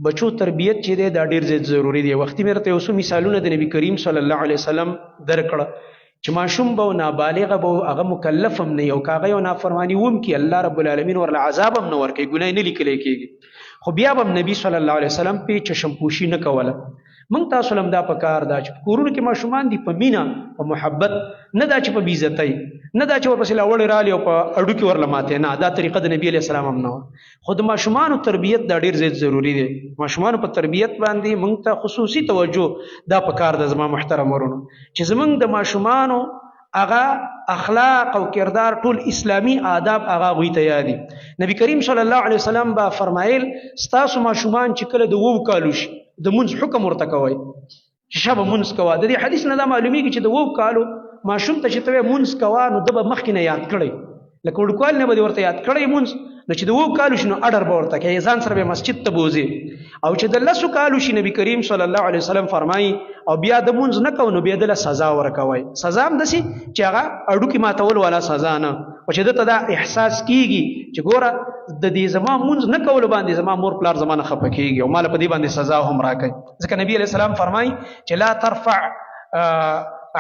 بچو تربیت چې دی دا ډېر زیات ضروري دی. وختي مې راته یو څو مثالونه د نبي کریم صلی الله علیه وسلم درکړه چې ماشوم به نابالغه به هغه مکلف هم نه وي او که هغه یو نافرماني وم کړي الله رب العالمین ورله عذاب هم نه ورکوي، ګناه یې نه لیکلی کېږي. خو بیا به نبي صلی الله علیه وسلم پې چشمپوشي نه کوله. موږ تاسو هم دا پکار ده چې په کورونو کې ماشومان دي په مینه په محبت، نه دا چې په بېعزتۍ، نه دا چې ورپسې لاوړې رالي او په اډوکې ورله ماتې، نه دا طریقه د نبي علیه السلام هم نه وه. خو د ماشومانو تربیت دا ډېر زیات ضروري دی. ماشومانو په تربیت باندې موږ ته خصوصي توجه دا پکار ده زما محترم ورونو، چې زموږ د ماشومانو هغه اخلاق او کردار ټول اسلامی آداب هغه هغوی ته یادي. نبی کریم صلی الله علیه وسلم به فرمایل ستاسو ماشومان چې کله د 2 کالو شي د مونځ حکم ورته کوئ چې شبه مونځ کوه. د دې حدیث نه دا معلومیږي چې د 2 کالو ماشوم ته چې ته وایې مونځ کوه نو ده به مخکې نه یاد کړی، لکه وړوکوالي نه به دې ورته یاد کړی مونځ، نو چې د 2 کالو شي نو اډر به ورته کوي، ځان سره به مسجد ته بوځي. او چې د 10 کالو شي نبی کریم صلی الله علیه وسلم فرمایي او بیا د مونځ نه کوو نو بیا دله سزا ورکوئ. سزا هم داسې چې هغه اډوکې ماتول والا سزا نه، او چې دته دا احساس کیږي چې ګوره د دې زما مونځ نه کولو باندې زما مور پلار زما نه خفه کیږي او ماله په دې باندې سزا هم راکوي. ځکه نبي علیه السلام فرمایي چې لا ترفع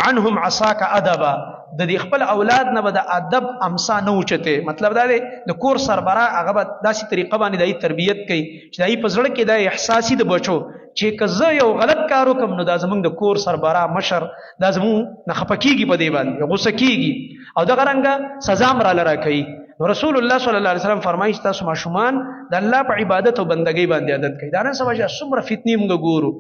عنهم عصاک ادبا، د دې خپل اولاد نه به د ادب امسا نه اوچته. مطلب دا دی د کور سربراه هغه به داسې طریقه باندې دای تربیت کوي چې دای په زړه کې دا احساسي د بچو چې که زه یو غلط کار وکم نو دا زمونږ د کور سربراه مشر دا زمونږ نه خفه کېږي، په دې باندې غوسه کېږي او دغه رنګه سزا هم راله راکوي. نو رسول الله صلی الله علیه وسلم فرمایي چې تاسو ماشومان د الله په عبادت او بندګۍ باندې عادت کړئ. دا نن سبا چې څومره فتنې موږ ګورو،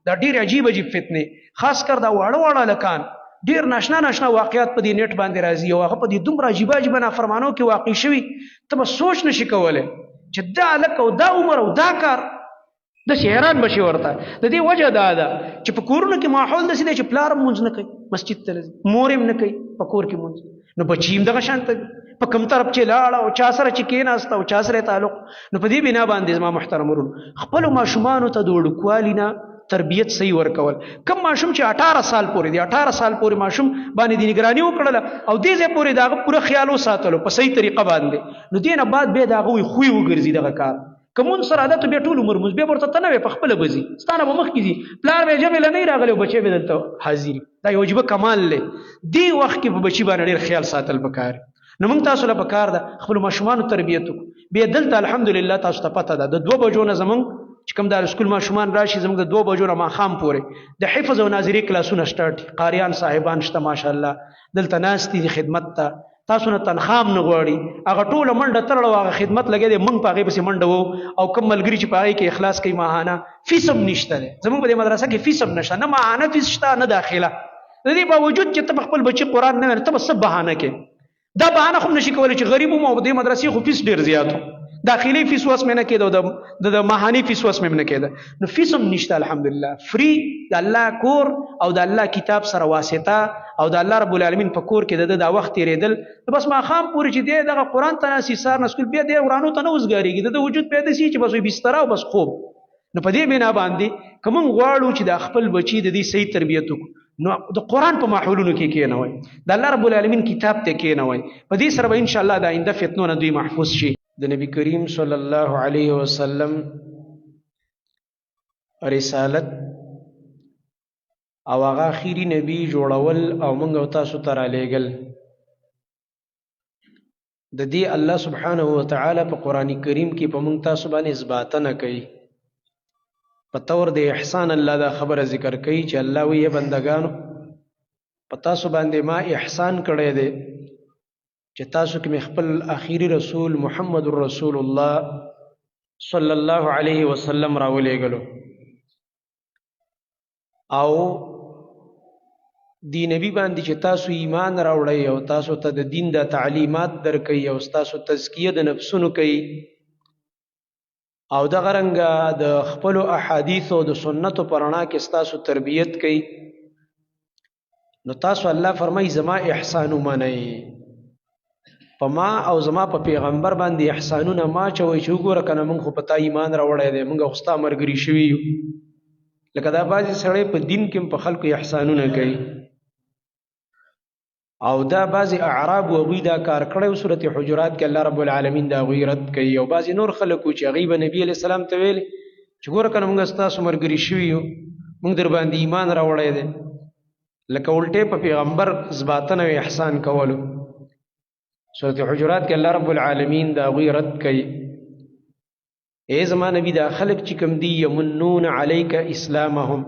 دا ډېر عجیب عجیب فتنې، خاص کر دا واړه واړه هلکان ډېر ناشنا ناشنا واقعات په دې نیټ باندې راځي او هغه په دې دومره عجیبه عجیبه نافرمانو کې واقع شوي ته به سوچ نشي کولی چې دا هلک او دا عمر او دا کار داسې حیران به شي ورته. د دې وجه دا ده چې په کورونو کې ماحول داسې دی چې پلار هم مونځ نه کوي، مسجد ته نه ځي، مور هم نه کوي په کور کې مونځ، نو بچي هم دغه شان ته په کوم طرف چې لاړه او چا سره چې کېناسته او چا سره تعلق. نو په دې بنا باندې زما محترم ورونو خپلو ماشومانو ته د وړوکوالي نه تربیت صحیح ورکول. کم ماشوم چې 18 سال پورې دی، 18 سال پورې ماشوم باندې د نگراني وکړله او دې ځای پورې د هغه پوره خیال وساتلو په صحیح طریقه باندې، نو دې نه بعد بیا د هغوی خوی وګرځي دغه کار. که مونځ سره عادت بیا ټول عمر مونځ بیا ورته ته نه وې په خپله به ځي، ستا نه به مخکې ځي، پلار به یې جمع له نه راغلی او بچی به دلته حاضر. دا یو عجیبه کمال دی. دې وخت کې په بچي باندې ډېر خیال ساتل پکار. نو موږ تاسو له پکار ده خپلو ماشومانو تربیت وکړو. بیا دلته الحمدلله تاسو ته پته ده د 2 بجو نه زموږ چې کوم د سکول ماشومان راشي زموږ د 2 بجو نه ماښام پورې د حفظ او ناظري کلاسونه سټارټ، قاریان صاحبان شته ماشاءالله دلته ناست دي خدمت ته، تاسو نه تنخوا هم نه غواړي، هغه ټوله منډه ترړه هغه خدمت لګی دی، موږ په هغې پسې منډه وو او کوم ملګري چې په هغې کې اخلاص کوي ماهانه فیس هم نشته دی. زموږ په دې مدرسه کې فیس هم نشته، نه ماهانه فیس شته نه داخله. د دې باوجود چې ته په خپل بچي قرآن نه ویل ته به څه بهانه کې، دا بهانه خو هم نشي کولی چې غریب وم او د دې مدرسې خو فیس ډېر زیات و، داخلي فیس وس مې نه کېده او د ماهاني فیس وس مې نه کېده، نو فیس هم نشته الحمدلله. فری د الله کور او د الله کتاب سره واسطه او د الله رب العالمین په کور کې د دا وخت تېرېدل، بس ماښام پورې چې دی دغه قرآن ته ناستي سهار نه سکول بیا دی ورانو ته نه وزګارېږي، د وجود بیا داسې چې بس بستره او بس خوب. نو په دې بنا باندې که موږ غواړو چې د خپل بچي د دې صحیح تربیت وکړو نو د قرآن په ماحولونو کې کېنوئ، د الله رب العالمین کتاب ته کېنوئ، په دې سره به انشاءالله د آینده فتنو نه دوی محفوظ شي. د نبی کریم صلی الله علیه وسلم رسالت او هغه اخیری نبی جوړول او موږ او تاسو ته رالیږل، د دې الله سبحانه وتعالی په قرآن کریم کې په موږ تاسو باندې اثباتنه کوي. په طور د احسان الله دا خبره ذکر کوي چې الله وی بندگانو په تاسو باندې ما احسان کړی دی چې تاسو کې خپل اخیری رسول محمد رسول الله صلی الله علیه وسلم راولېږلو او دی نبی باندې چې تاسو ایمان راوړئ او تاسو ته د دین د تعلیمات درکوي او تاسو تزکیه د نفسونو کوي او دغه رنګه د خپلو احادیثو او د سنتو په رڼا کې تاسو تربیت کوي، نو تاسو الله فرمایي زما احسان ومنئ. په ما او زما په پیغمبر باندې احسانونه ما چوئ چې وګوره که نه موږ خو په تا ایمان راوړی دی، موږ خو ستا ملګري شوي یو. لکه دا بعضې سړی په دین کې په خلکو احسانونه کوي او دا بعضې اعراب هغوی دا کار کړی و. صورت حجرات کې الله رب العالمین دا هغوی رد کوي او بعضې نور خلک و چې هغوی به نبي علیه السلام ته ویلې چې ګوره کنه موږ ستاسو ملګري شوي یو، موږ در باندې ایمان راوړی دی، لکه الټې په پیغمبر ځباتنه او احسان کولو. سورۃ حجرات کې الله رب العالمین دا هغوی رد کوي. ای زما نبی دا خلق چې کوم دي یمنون علیک اسلامهم،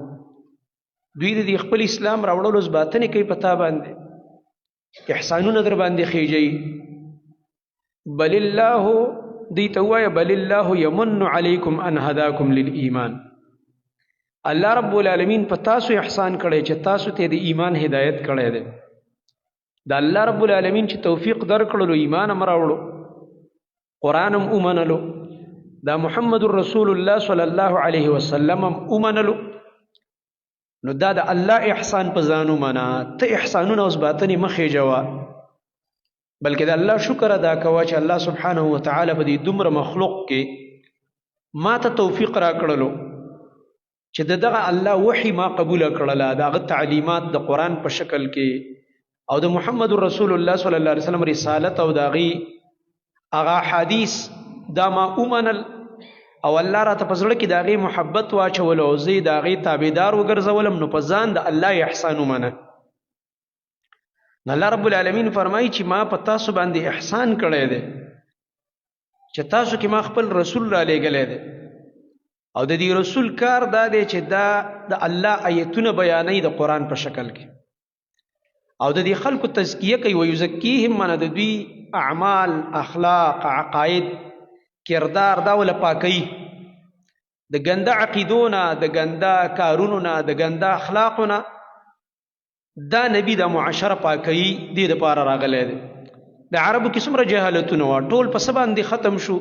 دوی د خپل اسلام راوړلو ځباتنې کوي په تا باندې، احسانونه در باندې خیجي. بل الله دی ته وایه بل الله یمن علیکم ان هداکم للایمان، الله رب العالمین په تاسو احسان کړی چې تاسو ته د ایمان هدایت کړی دی. د الله رب العالمین چې توفیق درکړلو، ایمان هم راوړو، قرآن هم ومنلو، دا محمد رسول الله صلی الله علیه وسلم هم ومنلو، نو دا د الله احسان په ځان ومنه. ته احسانونه اوس باطنې مه خیجوه، بلکې د الله شکر ادا کوه چې الله سبحانه وتعالی په دې دومره مخلوق کې ما ته توفیق راکړلو چې دغه الله وحی ما قبوله کړله، د هغه تعلیمات د قرآن په شکل کې او د محمد رسول الله صلی الله علیه وسلم رسالت او د هغه حدیث دا ما ومنل، او الله راته په زړه کې د هغې محبت واچولو او زه یې د هغې تابعدار وګرځولم، نو په ځان د الله احسان ومنه. الله رب العالمین فرمایي چې ما په تاسو باندې احسان کړی دی چې تاسو کې ما خپل رسول را لېږلی دی، او د دې رسول کار دا دی چې دا د الله آیتونه بیانوي د قرآن په شکل کې، او د دې خلکو تزکیه کوي. ویزکیهم منه د دوی اعمال، اخلاق، عقاید، کردار دا ولا پاکوي د ګنده عقیدونه، د ګنده کارونو، د ګنده اخلاقونه. دا نبی د معاشره پاکوي، دې دپاره راغلی دی. د عربو کې څومره جهالتونه وه، ټول په څه باندې ختم شو؟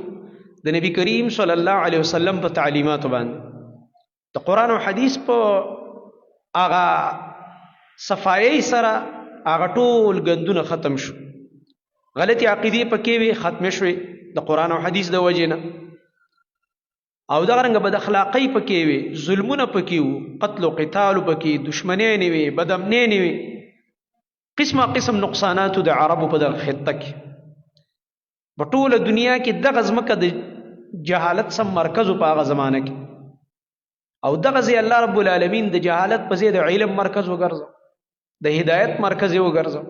د نبی کریم صلی الله علیه وسلم په تعلیماتو باندې، د قرآن او حدیث په هغه صفایۍ سره هغه ټول ګندونه ختم شو، غلطي عقیدې پکې وې ختمې شوې د قرآن او حدیث د وجې نه، او دغه رنګه بد اخلاقۍ پکې وې، ظلمونه پکې وو، قتل و قتال پکې، دشمنۍ وې، بدامنۍ وې، قسمه قسم نقصاناتو د عربو په دغه خطه کې. په ټوله دنیا کې دغه ځمکه د جهالت سم مرکز په هغه زمانه کې، او دغه ځای الله رب العالمین د جهالت په ځای د علم مرکز وګرځو، د هدایت مرکز یې وګرځو،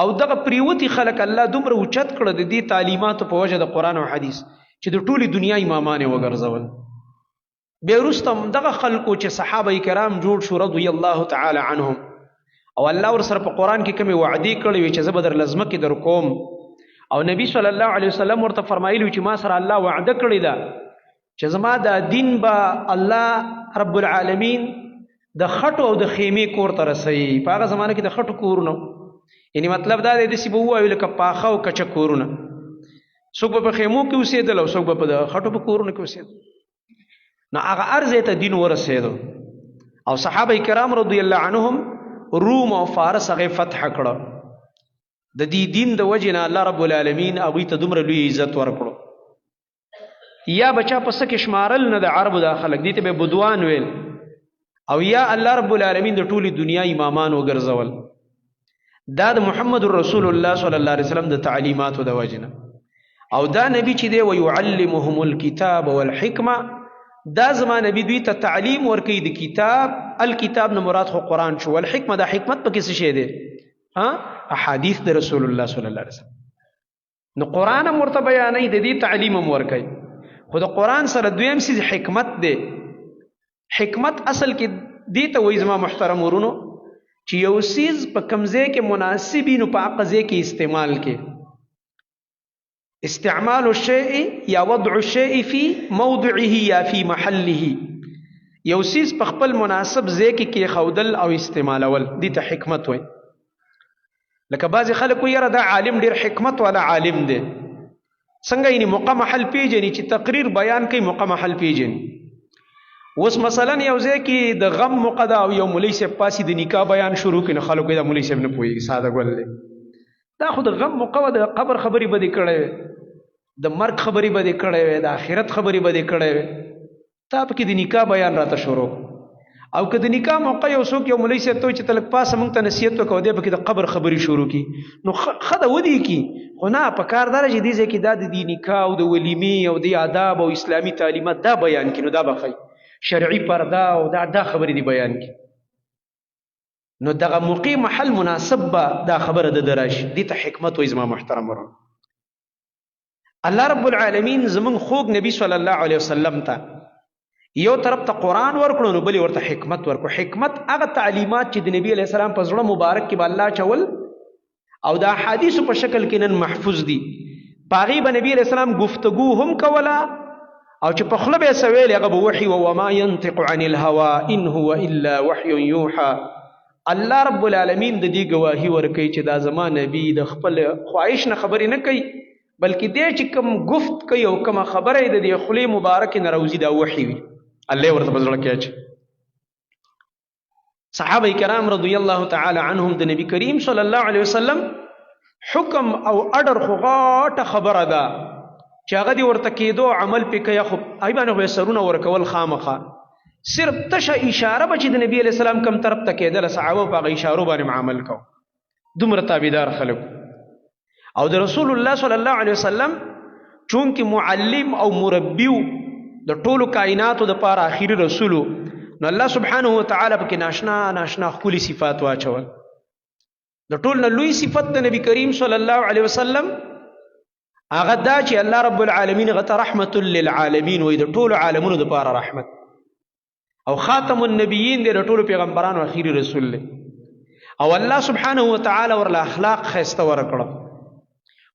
او دغه پریوتي خلک الله دومره اوچت کړه د دې تعلیماتو په وجه د قرآن او حدیث چې د ټولې دنیا امامان یې وګرځول. بیا وروسته دغه خلکو چې صحابه کرام جوړ شو رضی الله تعالی عنهم، او الله ورسره په قرآن کې کومې وعدې کړې وې چې زه به درله ځمکې در کوم، او نبی صلی الله علیه وسلم ورته فرمایلی چې ما سره الله وعده کړې ده چې زما دا دین به الله رب العالمین د خټو او د خیمې کور ته رسوي. په هغه زمانه کې د خټو کورونه، یعنی مطلب دا دی داسې به ووایو لکه پاخه او کچه کورونه، څوک به په خیمو کې اوسېدل او څوک به په د خټو په کورونو کې اوسېدل. نو هغه هر ځای ته دین ورسېدو، او صحابه کرام رضی الله عنهم روم او فارس هغې فتح کړه. د دې دین د وجې نه الله رب العالمین هغوی ته دومره لوی عزت ورکړو. یا بچا په څه کې شمارل نه د عربو دا خلک، دې ته به بدوان ویل، او یا الله رب العالمین د ټولې دنیا امامان وګرځول. دا د محمد رسول الله صلی الله علیه وسلم د تعلیماتو د وجې نه. او دا نبی چې دی ویعلمهم الکتاب والحکمه، دا زما نبی دوی ته تعلیم ورکوي د کتاب، الکتاب نه مراد خو قرآن شو، والحکمه دا حکمت پکې څه شی دی؟ احادیث د رسول الله صلی الله علیه وسلم. نو قرآن هم ورته بیانوي، د دې تعلیم هم ورکوي، خو د قرآن سره دویم څیز حکمت دی. حکمت اصل کې دې ته وایي زما محترم ورونو چې یو څیز په کوم ځای کې مناسب وي نو په هغه ځای کې استعمال کې. استعمال الشیء یا وضع الشیء فی موضعه یا فی محله، یو څیز په خپل مناسب ځای کې کېښودل او استعمالول، دې ته حکمت وایي. لکه بعضې خلک وایي یاره دا عالم ډېر حکمت والا عالم دی. څنګه یعنې موقع محل پیژني چې تقریر بیان کوي، موقع محل پیژني. اوس مثلا یو ځای کې د غم موقع ده او یو مولوي صاحب پاسې د نکاح بیان شروع کړي، نو خلکو یې دا مولوي صاحب نه پوهېږي، ساده ګل دی. دا خو د غم موقع وه، د قبر خبرې به دې کړی وې، د مرګ خبرې به دې کړی وې، د آخرت خبرې به دې کړی وې، تا پکې د نکاح بیان راته شروع. او که د نکاح موقع یو څوک یو مولوي صاحب ته وایي چې تلک پاسه موږ ته نصیحت وکړه دی پکې د قبر خبرې شروع کړي نو ښه ده ودې کړي خو نه په کار دا ده چې دې ځای کې دا د دې نکاح او د ولیمې او د آداب او اسلامي تعلیمات دا بیان کړي نو دا به ښایي شرعي پرده او دا خبرې دې بیان کړي نو دغه موقع محل مناسب به دا خبره د راشي دې ته حکمت وایي زما محترم ورونه الله رب العالمین زمونږ خوږ نبی صلی الله علیه وسلم ته یو طرف ته قرآن ورکړو نو بلې ورته حکمت ورکړو حکمت هغه تعلیمات چې د نبی علیه السلام په زړه مبارک کې به الله چول او د احادیثو په شکل کې نن محفوظ دي په هغې به نبی علیه السلام گفتگو هم کوله او چې په خوله به یې څه ویل هغه به وحي وما ينطق عن الهوى ان هو الا وحي یوحى الله رب العالمین د دې ګواهي ورکوي چې دا زما نبی د خپل خواهش نه خبرې نه کوي بلکې دې چې کوم گفت کوي او کومه خبره یې د دې خولې مبارکې نه راوځي دا وحي وي الله ورته په زړه کې اچي صحابه کرام رضی الله تعالی عنهم د نبی کریم صلی الله علیه وسلم حکم او اډر خو غاټه خبره ده چې هغه دې ورته کېدو عمل پې کوي خو هغې باندې خو یې سرونه ورکول خامخا صرف تشه اشاره به چې د نبی علیه السلام کم طرف ته کېدله صحابه په هغه اشارو باندې عمل کو دومره تابعدار خلک او د رسول الله صلی الله علیه وسلم چونکې معلم او مربی د ټولو کائناتو د پاره آخري رسولو نو الله سبحانه وتعالی پکې ناشنا ښکلي صفات واچول د ټول نه لوی صفت د نبی کریم صلی الله علیه وسلم هغه دا چې الله رب العالمین هغه ته رحمت للعالمین وایي د ټولو عالمونو دپاره رحمت او خاتم النبیین دی د ټولو پیغمبرانو آخري رسول دی او الله سبحانه وتعالی ورله اخلاق ښایسته ورکړه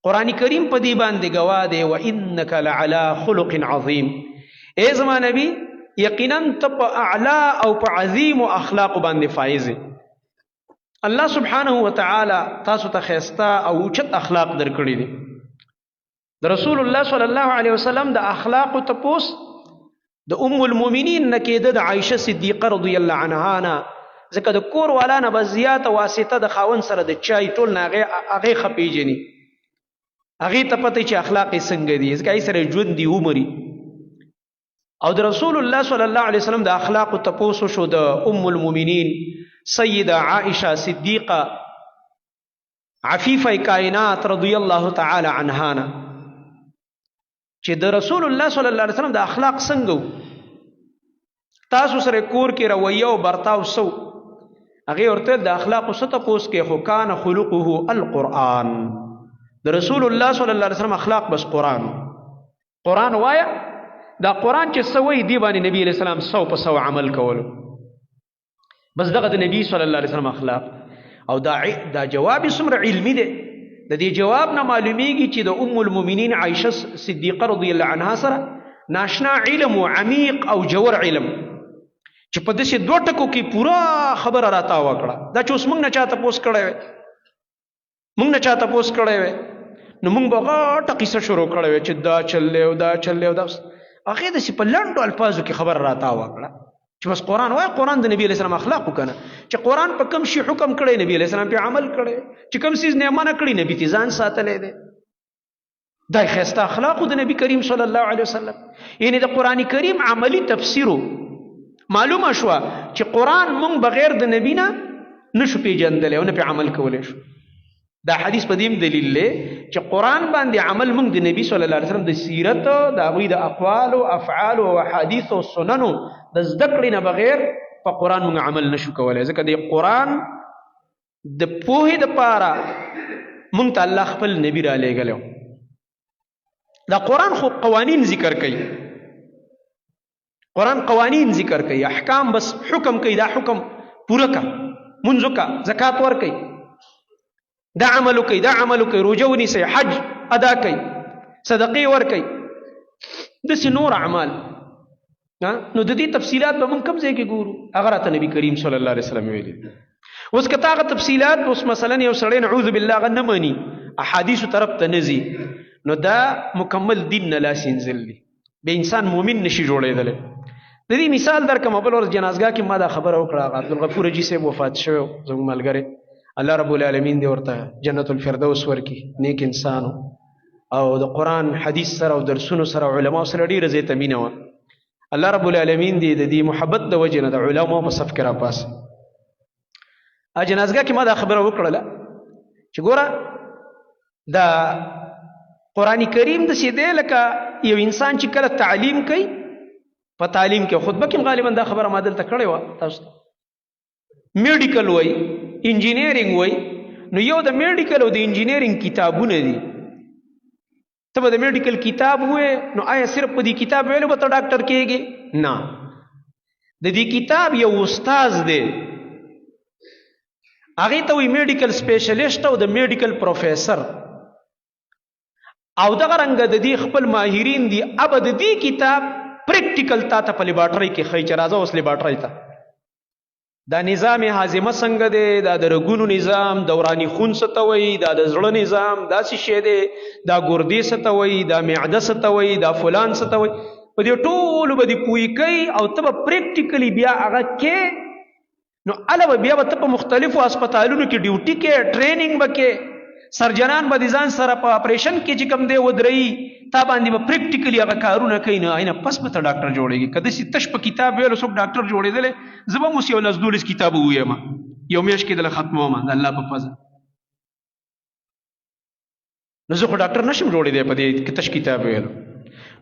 قرآن کریم په دې باندې ګواه دی وانک لعلی خلق عظیم اے زما نبی یقینا ته په اعلا او په عظیم اخلاق باندې فائز الله سبحانه وتعالی تاسو ته ښایسته او اوچت اخلاق درکړي دي د رسول الله صلی الله علیه وسلم د اخلاقو تپوس د ام المؤمنین نه کېده د عایشه صدیقه رضی الله عنها نه ځکه د کور والا نه به زیاته واسطه د خاوند سره د چای ټول نه هغې ښه پېژني هغې ته پته چې اخلاق یې څنګه دي ځکه هغې سره ژوند دي عمري او د رسول الله صلی الله علیه وسلم د اخلاقو تپوس شو د ام المؤمنین سیده عائشه صدیقه عفیفه کائنات رضی الله تعالی عنها نه چې د رسول الله صلی الله علیه وسلم د اخلاق څنګه تاسو سره کور کې رویه او برتاو سو هغې ورته د اخلاقو څه تپوس کې خو کان خلقه القرآن د رسول الله صلی الله علیه وسلم اخلاق بس قرآن وایه دا قرآن چې څه وایي دې باندې نبی علیه السلام 100% عمل کولو بس دغه د نبی صلی الله علیه وسلم اخلاق او دا جواب څومره علمي دی د دې جواب نه معلومیږي چې د ام المؤمنین عایشه صدیقه رضی الله عنها سره ناشنا علم او عمیق او جوور علم چې په داسې دوه ټکو کې پوره خبره راته وکړه دا چې اوس موږ نه چا تپوس کړی وی نو موږ به غاټه قصه شروع کړی وی چې دا چللی او دا هغې داسې په لنډو الفاظو کې خبره راته وکړه چې بس قرآن وایه قرآن د نبی علیه السلام اخلاق وکنه چې قرآن په کوم شي حکم کړی نبی علیه السلام پې عمل کړی چې کوم څیز نه منع کړي نبي تې ځان ساتلی دی دا یې ښایسته اخلاقو د نبی کریم صلی الله علیه وسلم یعنې د قرآن کریم عملی تفسیرو معلومه شوه چې قرآن مونږ بغیر د نبي نه نشو پیژندلی او نه پې عمل کولی شو دا حدیث په دې دلیل دی چې قرآن باندې عمل موږ د نبی صلی الله علیه وسلم د سیرت د هغوی د اقوالو افعالو او احادیثو او سننو د زده کړې نه بغیر په قرآن موږ عمل نشو کولی ځکه د قرآن د پوهې دپاره موږ ته الله خپل نبي رالیږلی دا قرآن خو قوانین ذکر کوي قرآن قوانین ذکر کوي احکام بس حکم کوي دا حکم پوره کا منځ وکړه زکات ورکوي دا عملو کوي روژه ونیسئ حج ادا کوي صدقې ورکوي داسې نور اعمال نو د دې تفصیلات به موږ کوم ځای کې ګورو هغه راته نبي کریم صلی الله علیه وسلم ویلي اوس که تا هغه تفصیلات اوس مثلا یو سړی نعوذ بالله هغه نه مني احادیثو طرف ته نه ځي نو دا مکمل دین نه لاس انزل دی به انسان مؤمن نشي جوړېدلی د دې مثال درکړم بل ورځ جنازګاه کې ما دا خبره وکړه هغه عبدالغفور حاجي صاحب وفات شوی زموږ ملګری الله رب العالمین دې ورته جنت الفردوس ورکړي نیک انسانو او د قرآن حدیث سره او درسونو سره علماو سره ډېره زیاته مینه وه الله رب العالمین دې د دې محبت د وجې نه د علماو په صف کې راپاسي. جنازګاه کې ما دا خبره وکړله چې ګوره دا قرآن کریم داسې دی لکه یو انسان چې کله تعلیم کوي، په تعلیم کې خطبه کې غالبا دا خبره ما دلته کړې وه تاسو ته، میډیکل وای انجینیرینګ وای، نو یو د میډیکل او د انجینیرینګ کتابونه دي. ته به د میډیکل کتاب وې نو آیا صرف په دې کتاب ویلو به ته ډاکټر کېږې؟ نه، د دې کتاب یو استاز دی، هغې ته وایي میډیکل سپیشلیسټ او د میډیکل پروفیسر، او دغه رنګه د دې خپل ماهرین دي. اب د دې کتاب پریکټیکل تا ته په لیبارټرۍ کې ښایي چې راځه اوس لیبارټرۍ ته دا نظام هاضمه څنګه دی، دا د رګونو نظام، دوراني خون څه ته وایي، دا د زړه نظام داسې شی دی، دا ګردې څه ته وایي، دا معده څه ته وایي، دا فلان څه ته وایي، په دې ټولو به دې پوه کوي او ته به پریکټیکلی بیا هغه کې، نو هله به بیا به ته په مختلفو هسپتالونو کې ډیوټي کې ټریننګ به کې، سرجنان به د ځان سره په اپریشن کې چې کوم دی ودرېي، تا باندې به پریکټیکلی هغه کارونه کوي. نو اینه پس به ته ډاکټر جوړېږي. که داسې تش په کتاب ویلو څوک ډاکټر جوړېدلی، زه به هم اوس یو 10-12 کتاب وویم، یو میاشت کې دله ختموم د الله په فضل. نو زه خو ډاکټر نشم جوړېدی په دې تش کتاب ویلو.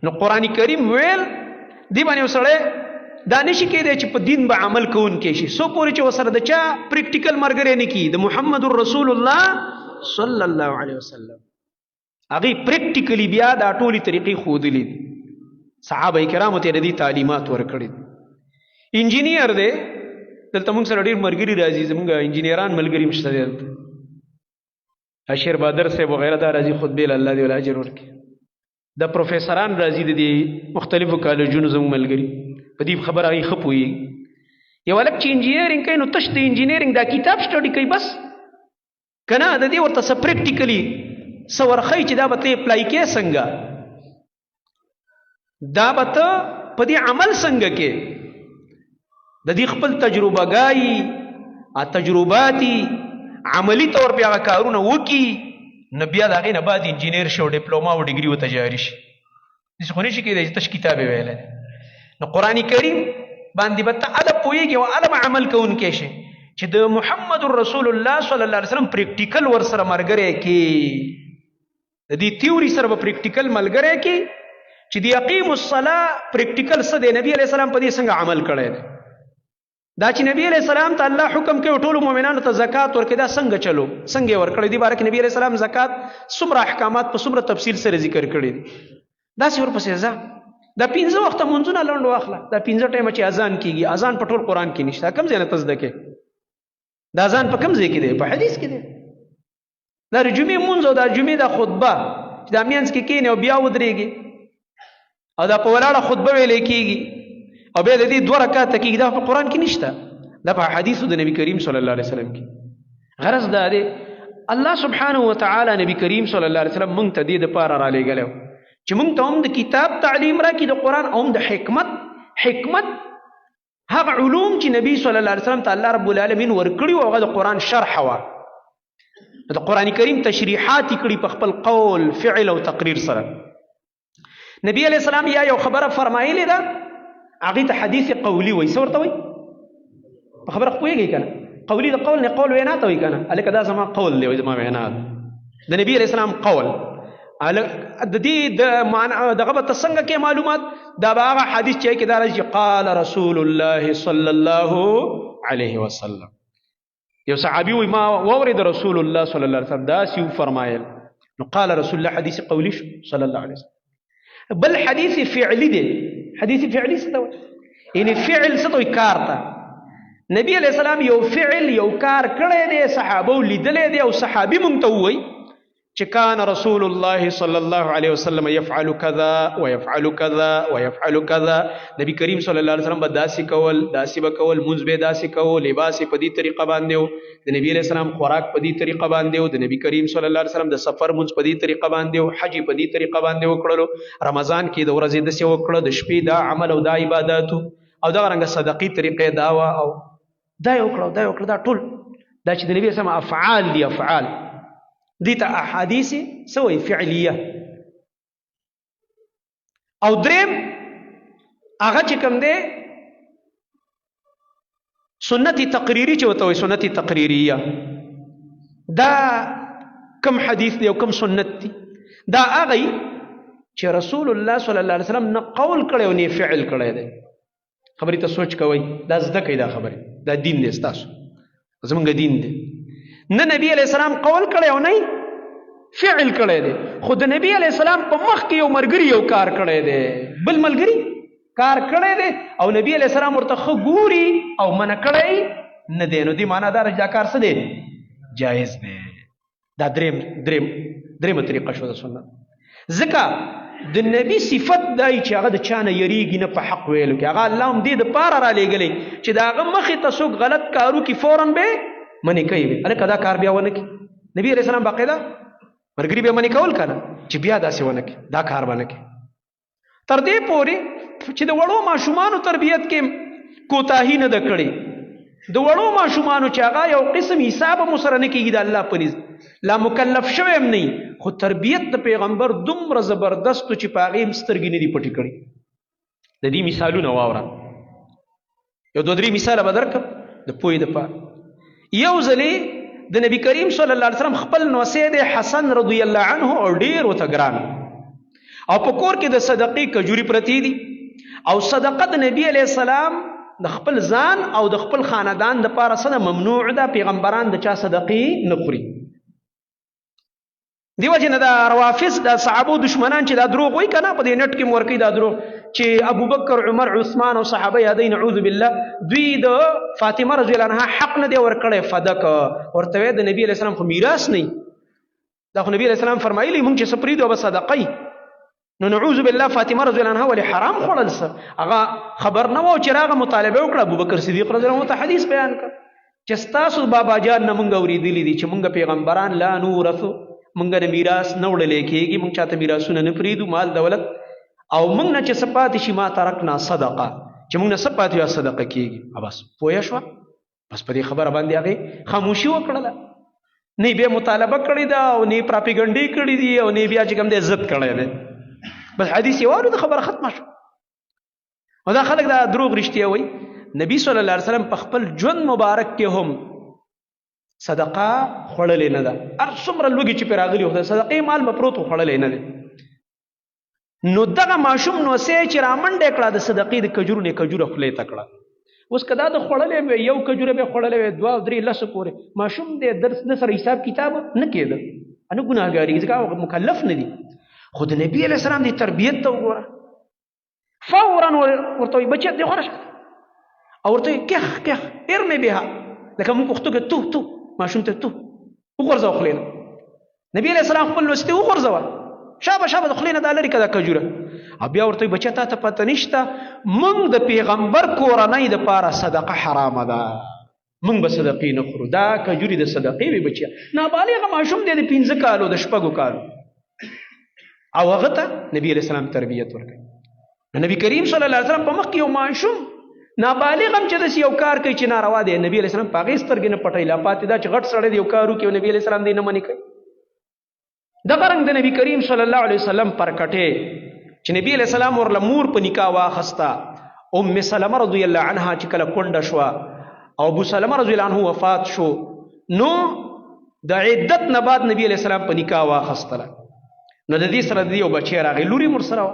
نو قرآن کریم ویل دې باندې یو سړی دا نشي کېدی چې په دین به عمل کوونکی شي څو پورې چې ورسره د چا پریکټیکل ملګری نه کي، د محمد رسول الله صلی الله علیه وسلم هغې پریکټیکلی بیا دا ټولې طریقې ښودلې دي، صحابه کرامو ته یې د دې تعلیمات ورکړي دي. انجینیر دی، دلته موږ سره ډېر ملګري راځي، زموږ انجینیران ملګري هم شته دلته، اشیر بادر صاحب وغیره دا راځي خطبې له الله دې ول اجر ورکړي، د پروفیسران راځي د دې مختلفو کالجونو زموږ ملګري، په دې خبره هغې ښه پوهېږي. یو هلک چې انجینیرینګ کوي نو تش د انجینیرینګ دا کتاب سټډي کوي بس، که نه د دې ورته څه پریکټیکلي څه ورښیي چې دا به ته اپلای کې څنګه، دا به ته په دې عمل څنګه کې، د دې خپل تجربهګایي تجرباتي عملي طور پې هغه کارونه وکړي، نو بیا د هغې نه بعد انجینیر شي او ډپلوما او ډګري ورته جاري شي. داسې خو نه شي کېدی چې تش کتاب یې ویلی. نو قرآن کریم باندې به ته هله پوهېږي او هله به عمل کوونکی شي چې د محمد رسول الله صلی الله علیه وسلم پریکټیکل ورسره ملګری کې، د دې تیوري سره به پریکټیکل ملګری کې چې د اقیم الصلاه پریکټیکل څه دی، نبی علیه السلام په دې څنګه عمل کړی دی، دا چې نبی علیه السلام ته الله حکم کوي ټولو مؤمنانو ته زکات ورکړي، دا څنګه چلو څنګه یې ورکړی دی، باره کې نبی علیه السلام زکات څومره احکامات په څومره تفصیل سره ذکر کړي دي. داسې ورپسې ځه دا 5 وخته منځونه لنډ واخله، دا 5 ټایمه چې اذان کېږي، اذان په ټول قرآن کې نشته، کوم ځای نه ته زده کې، دا اذان په کوم ځای کې دی؟ په حدیث کې دی. دا د جمعې مونځ او دا جمعې دا خطبه چې دا مینځ کې کېنې او بیا ودرېږي او دا په ولاړه خطبه ویلې کېږي او بیا د دې 2 رکعاته کېږي، دا په قرآن کې نشته، دا په حدیثو د نبی کریم صلی الله علیه وسلم کې. غرض دا دی الله سبحانه وتعالی نبی کریم صلی الله علیه وسلم موږ ته دې دپاره رالیږلی و چې موږ ته هم د کتاب تعلیم راکړي د قرآن، او هم د حکمت هغه علوم چې نبی صلی الله علیه وسلم ته الله رب العالمین ورکړي و، هغه د قرآن شرح وه، د قرآن کریم تشریحات یې کړي په خپل قول فعل او تقریر سره. نبی علیه السلام یا یو خبره فرمایلې ده هغې ته حدیث قولي وایي. څه ورته وایي؟ په خبره پوهېږئ که نه؟ قولي د قول نه قول وینا ته وایي که نه؟ هلکه دا زما قول دی، زما وینا ده، د نبی علیه السلام قول. د دې د دغه به ته څنګه کې معلومات؟ دا به هغه حدیث چې کې دا راځي چې قال رسول الله صلی الله علیه وسلم، یو صحابي وایي ما واورېد رسول الله صلی الله علیه وسلم داسې وفرمایل، نو قال رسول الله حدیث قولي شو صلی الله علیه وسلم. بل حدیث فعلی دی. حدیث فعلی څه ته وایي؟ یعنې فعل څه ته وایي؟ کار ته. نبی علیه السلام یو فعل یو کار کړی دی، صحابو لیدلی دی، او صحابي مونږ ته ووایي چې کان رسول الله صلی الله علیه وسلم یفعل کذا ویفعل کذا ویفعل کذا، نبی کریم صلی الله علیه وسلم به داسې کول، داسې به کول، مونځ به داسې کول، لباس یې په دې طریقه باندې و، د نبی علیه السلام خوراک په دې طریقه باندې و، د نبی کریم صلی الله علیه وسلم د سفر مونځ په دې طریقه باندې و، حج په دې طریقه باندې وکړلو، رمضان کې د ورځې داسې وکړه، د شپې دا عمل او دا عباداتو، او دغه رنګه صدقې طریقې دا وه، او دا یې وکړه او دا یې وکړه، دا ټول دا چې د نبي اسلام افعال دي، افعال دي ته احادیث څه وایي؟ فعلیه. او دریم هغه چې کوم دی سنت تقریری چې وته وي، سنت تقریریه، دا کم حدیث دی او کم سنت دی؟ دا هغه چې رسول الله صلی الله علیه وسلم نه قول کړی او نه فعل کړی دی. خبرې ته سوچ کوئ، دا زده کوئ، دا خبرې، دا دین دی ستاسو، زمونږ دین دی. نه نبی علیہ السلام قول کړی او نه فعل کړی دی، خو د نبی علیہ السلام په مخ کې یو ملګري یو کار کړی دی، بل ملګري کار کړی دی او نبی علیہ السلام ورته ښه ګوري او منع کړی نه دی. نو دې معنا دا دا کار څه دی؟ جایز دی. دا درېمه طریقه شو د سنت. ځکه د نبی صفت دی چې هغه د چا نه یریږي نه په حق ویلو کې. هغه الله هم دې دپاره رالیږلی چې د هغه مخې ته څوک غلط کار وکړي فوراً به منې کوي. هلکه دا کار بیا ونه کړي. نبي علیه السلام باقاعده ملګري بیا منې کول که نه چې بیا داسې ونه کړي، دا کار به نه کړي. تر دې پورې چې د وړو ماشومانو تربیت کې کوتاهي نه ده کړې. د وړو ماشومانو چې هغه یو قسم حساب هم ورسره نه کېږي د الله په نزد، لا مکلف شوی هم نه، خو تربیت د پیغمبر دومره زبردست چې په هغې هم سترګې نه دي پټې کړي. د دې مثالونه واوره. یو دوه درې مثاله به درکړم د پوهې دپاره. یو ځلې د نبي کریم صلی الله علیه وسلم خپل نوسی دی حسن رضی الله عنه او ډېر ورته ګران، او په کور کې د صدقې کجوري پرتې دي، او صدقه د نبی علیه السلام د خپل ځان او د خپل خاندان دپاره څه ده؟ ممنوع ده. پیغمبران د چا صدقې نه خوري. دی وجه نه دا روافض د صحابو دشمنان چې دا دروغ وایي که نه، په دې نټ کې مو ورکوي دا دروغ چې ابوبکر عمر عثمان او صحابه یادوي نعوذ بالله، دوی د فاطمه رضی الله عنها حق نه دی ورکړی فدک، ورته وایي د نبي علیه السلام خو میراث نه. دا خو نبي علیه السلام فرمایلي مونږ چې څه پرېږدو به صدقه. نو نعوذ بالله فاطمه رضی الله عنها ولې حرام خوړل څه؟ هغه خبر نه و چې راغه مطالبه وکړه. ابوبکر صدیق رضی الله عنه ته حدیث بیان کړ چې ستاسو بابا جان نه مونږ اورېدلي دي چې مونږ پیغمبران لا نورثو، مونږ نه میراث نه وړلی کېږي، مونږ چاته میراثونه نه پرېږدو مال دولت، او مونږ نه چې څه پاتې شي ما ترکنا صدقه، چې مونږ نه څه پاتې وي صدقه کېږي. بس پوه شوه؟ بس په دې خبره باندې هغې خاموشي وکړله، نه بیا مطالبه کړې ده او نه پراپیګنډې کړې دي او نه بیا چې کوم دی ضد کړی دی. بس حدیث یې واورېده خبره ختمه شوه. او دا خلک دا دروغ رښتیا وایي. نبی صلی الله علیه وسلم په خپل ژوند مبارک کې هم صدقه خوړلې نه ده. هر څومره لوږې چې پرې راغلي وو د صدقې مال به پروت خوړلی نه دی. نو دغه ماشوم نوسی چې رامنډه کړه د صدقې د کجورو نه کجوره خولې ته کړه. اوس که دا د خوړلی وی یو کجوره به خوړلی وی 2 3 لس پورې ماشوم دی درس د سره حساب کتاب نه کېده، نه ګناهګاري، ځکه مکلف نه دي. خو د نبي علیه السلام د تربیت ته وګوره، فورا ورته وایي بچه دې غوره شه، او ورته وایي کیخ کیخ ارمې بها، لکه موږ پښتو کې تو تو ماشوم ته تو وغورځوه خولې نه. نبي علیه السلام خپل لوستې وغورځوه، شابه شابه د خولې نه دا لرې که دا کجوره. او بیا ورته وایي بچه تا ته پته نشته موږ د پیغمبر کورنۍ دپاره صدقه حرامه ده، موږ به صدقې نه خورو، دا کجورې د صدقې وي بچیه. نابالغه ماشوم دی د 15 کالو د 6 کالو، او هغه ته نبی علیہ السلام تربیت ورکړي. نبی کریم صلی الله علیه وسلم په مخ کې یو ماشوم نابالغ هم چې داسې یو کار کوي چې ناروا دی، نبی علیہ السلام په هغې سترګې نه پټوي. لا پاتې دا چې غټ سړی دی یو کار وکړي او نبی علیہ السلام دی نه منې کوي. دغه رنګ د نبی کریم صلی الله علیه وسلم پر کټې چې نبی علیہ السلام ورله مور په نکاح واخسته، ام سلمه رضی الله عنها چې کله کونډه شوه او ابو سلمه رضی الله عنه وفات شو، نو د عدت نه بعد نبی علیہ السلام په نکاح واخستله. نو د دې سره د یو بچی راغی، لوري ورسره وه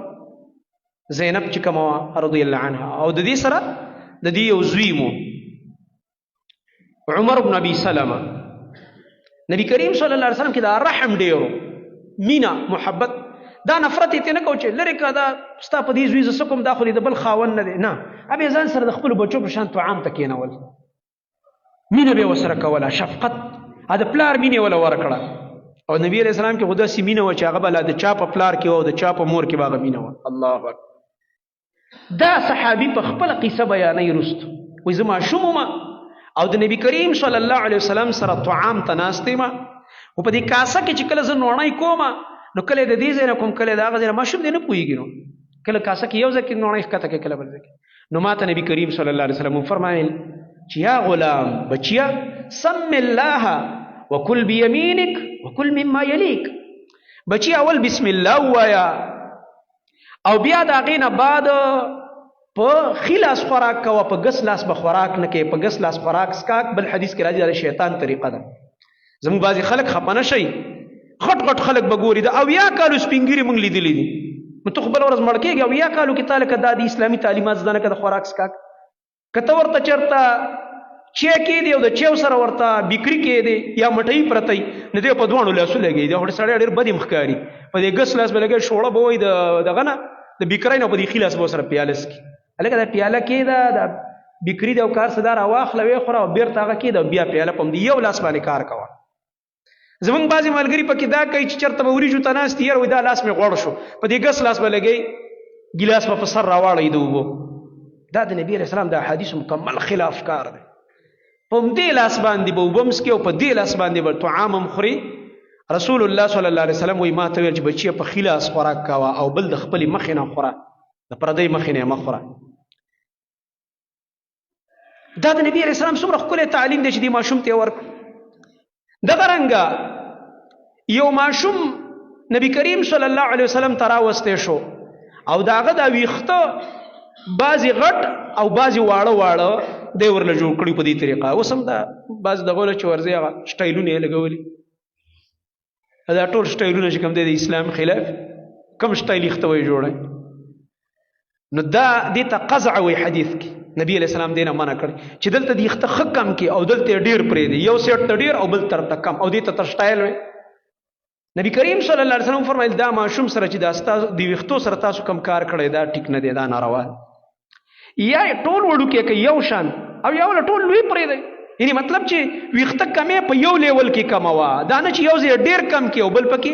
زینب چې کومه وه رضی الله عنها، او د دې سره د دې یو زوی مو عمر بن ابي سلمه. نبی کریم صلی الله علیه وسلم کې دا رحم ډېرو، مینا محبت، دا نفرت یې نه کو چې لرې که دا ستا په دې زوی زه څه کوم، دا خو د بل خاوند نه دی، نه ابې ځان سره د خپلو بچو په شان طعام ته کېنول، مینه به یې ورسره کوله، شفقت، د پلار مینې وله ورکړه. او نبی علیہ السلام کې خو داسې مینه وه چې هغه به لا د چا په پلار کې وه او د چا په مور کې به هغه مینه وه. الله اکبر. دا صحابي په خپله قصه بیانوي رستو، وایي زه ماشوم وم او د نبی کریم صلی الله علیه وسلم سره طعام ته ناست یم، خو په دې کاسه کې چې کله زه نوڼی کوم نو کله د دې ځای نه کوم کله د هغه ځای نه، ماشوم دی نه پوهېږي، نو کله کاسه کې یو ځای کې نوڼی ښکته کوي کله بل ځای کې. نو ما ته نبی کریم صلی الله علیه وسلم وفرمایل چې یا غلام بچیا سم الله وکل بیمینک وکل مما یلیک، بچی اول بسم الله وایا او بیا د هغې نه بعد په خلاص خوراک کوه، په ګس لاس به خوراک نه کوي، په ګس لاس خوراک سکاک. بل حدیث کې راځي د شیطان طریقه ده. زموږ بعضې خلک خفه نه شي، غټ غټ خلک به ګوري د 80 کالو سپین ږیري موږ لیدلي دي. نو ته خو بله ورځ مړ کېږي. 80 کالو کې تا لکه دا د اسلامي تعلیمات زده نه کړه د خوراک سکاک. که ته ورته چېرته چای کېدی او د چیو سره ورته بیکري کېدی یا مټۍ پرتی، نو دی په دواړو لاسو لګوي. دا خو سړی ډېر بد ښکاري. په دې ګس لاس به لګوي، شوړه به وایي د دغه نه د بیکرۍ نه، په دې ښي لاس به ورسره پیاله څکي. هلکه دا پیاله کېده، د بیکري دی او کار څه دا راواخله ویې خوره او بېرته هغه کېده او بیا پیاله په همدې یو لاس باندې کار کوه. زمونږ بعضې ملګري پکې دا کوي چې چېرته به وریجو ته ناست یاره وایي دا لاس مې غوړ شو، په دې ګس لاس به لګوي، ګیلاس به په سر راواړوي د اوبو. دا د نبي علیه السلام د احادیثو مکمل خلاف کار دی. په همدې لاس باندې به اوبه څکي او په دې لاس باندې به طعام هم خوري. رسول الله صلی الله علیه وسلم وایي ما ته ویل چې بچیه په ښي لاس خوراک کوه او بل د خپلې مخې نه خوره، د پردۍ مخې نه یې مه خوره. دا د نبي علیه السلام څومره ښکلی تعلیم دی چې دې ماشوم ته یې ورکړو. دغه رنګه یو ماشوم نبی کریم صلی الله علیه وسلم ته راوستی شو او د هغه دا ویښته بعضې غټ او بعضې واړه واړه دی ورله جوړ کړي په دې طریقه. اوس هم دا بعضې دغو نه چې ورځي هغه سټایلونه یې لګولي. دا ټول سټایلونه چې کوم دی د اسلام خلاف، کوم سټایل ویښته وایي جوړی. نو دا دې ته قزع وایي حدیث کې. نبی علیہ السلام دې نه منع کړي چې دلته دې ویښته ښه کم کړي او دلته یې ډېر پرېږدي، یو سیټ ته ډېر او بل طرف ته کم، او دې ته تر سټایل وایي. نبی کریم صلی الله علیه وسلم فرمایل دا ماشوم سره چې دا ستاسو د ویښتو سره تاسو کم کار کړی دا ټیک نه دی، دا ناروا. یا ټول وړوکی کوي یو شان او یا له ټول لوی پرېږدئ. یعنی مطلب چې ویښته کمې په یو لیول کې کموه، دا نه چې یو ځای ډېر کم کړي او بل پکې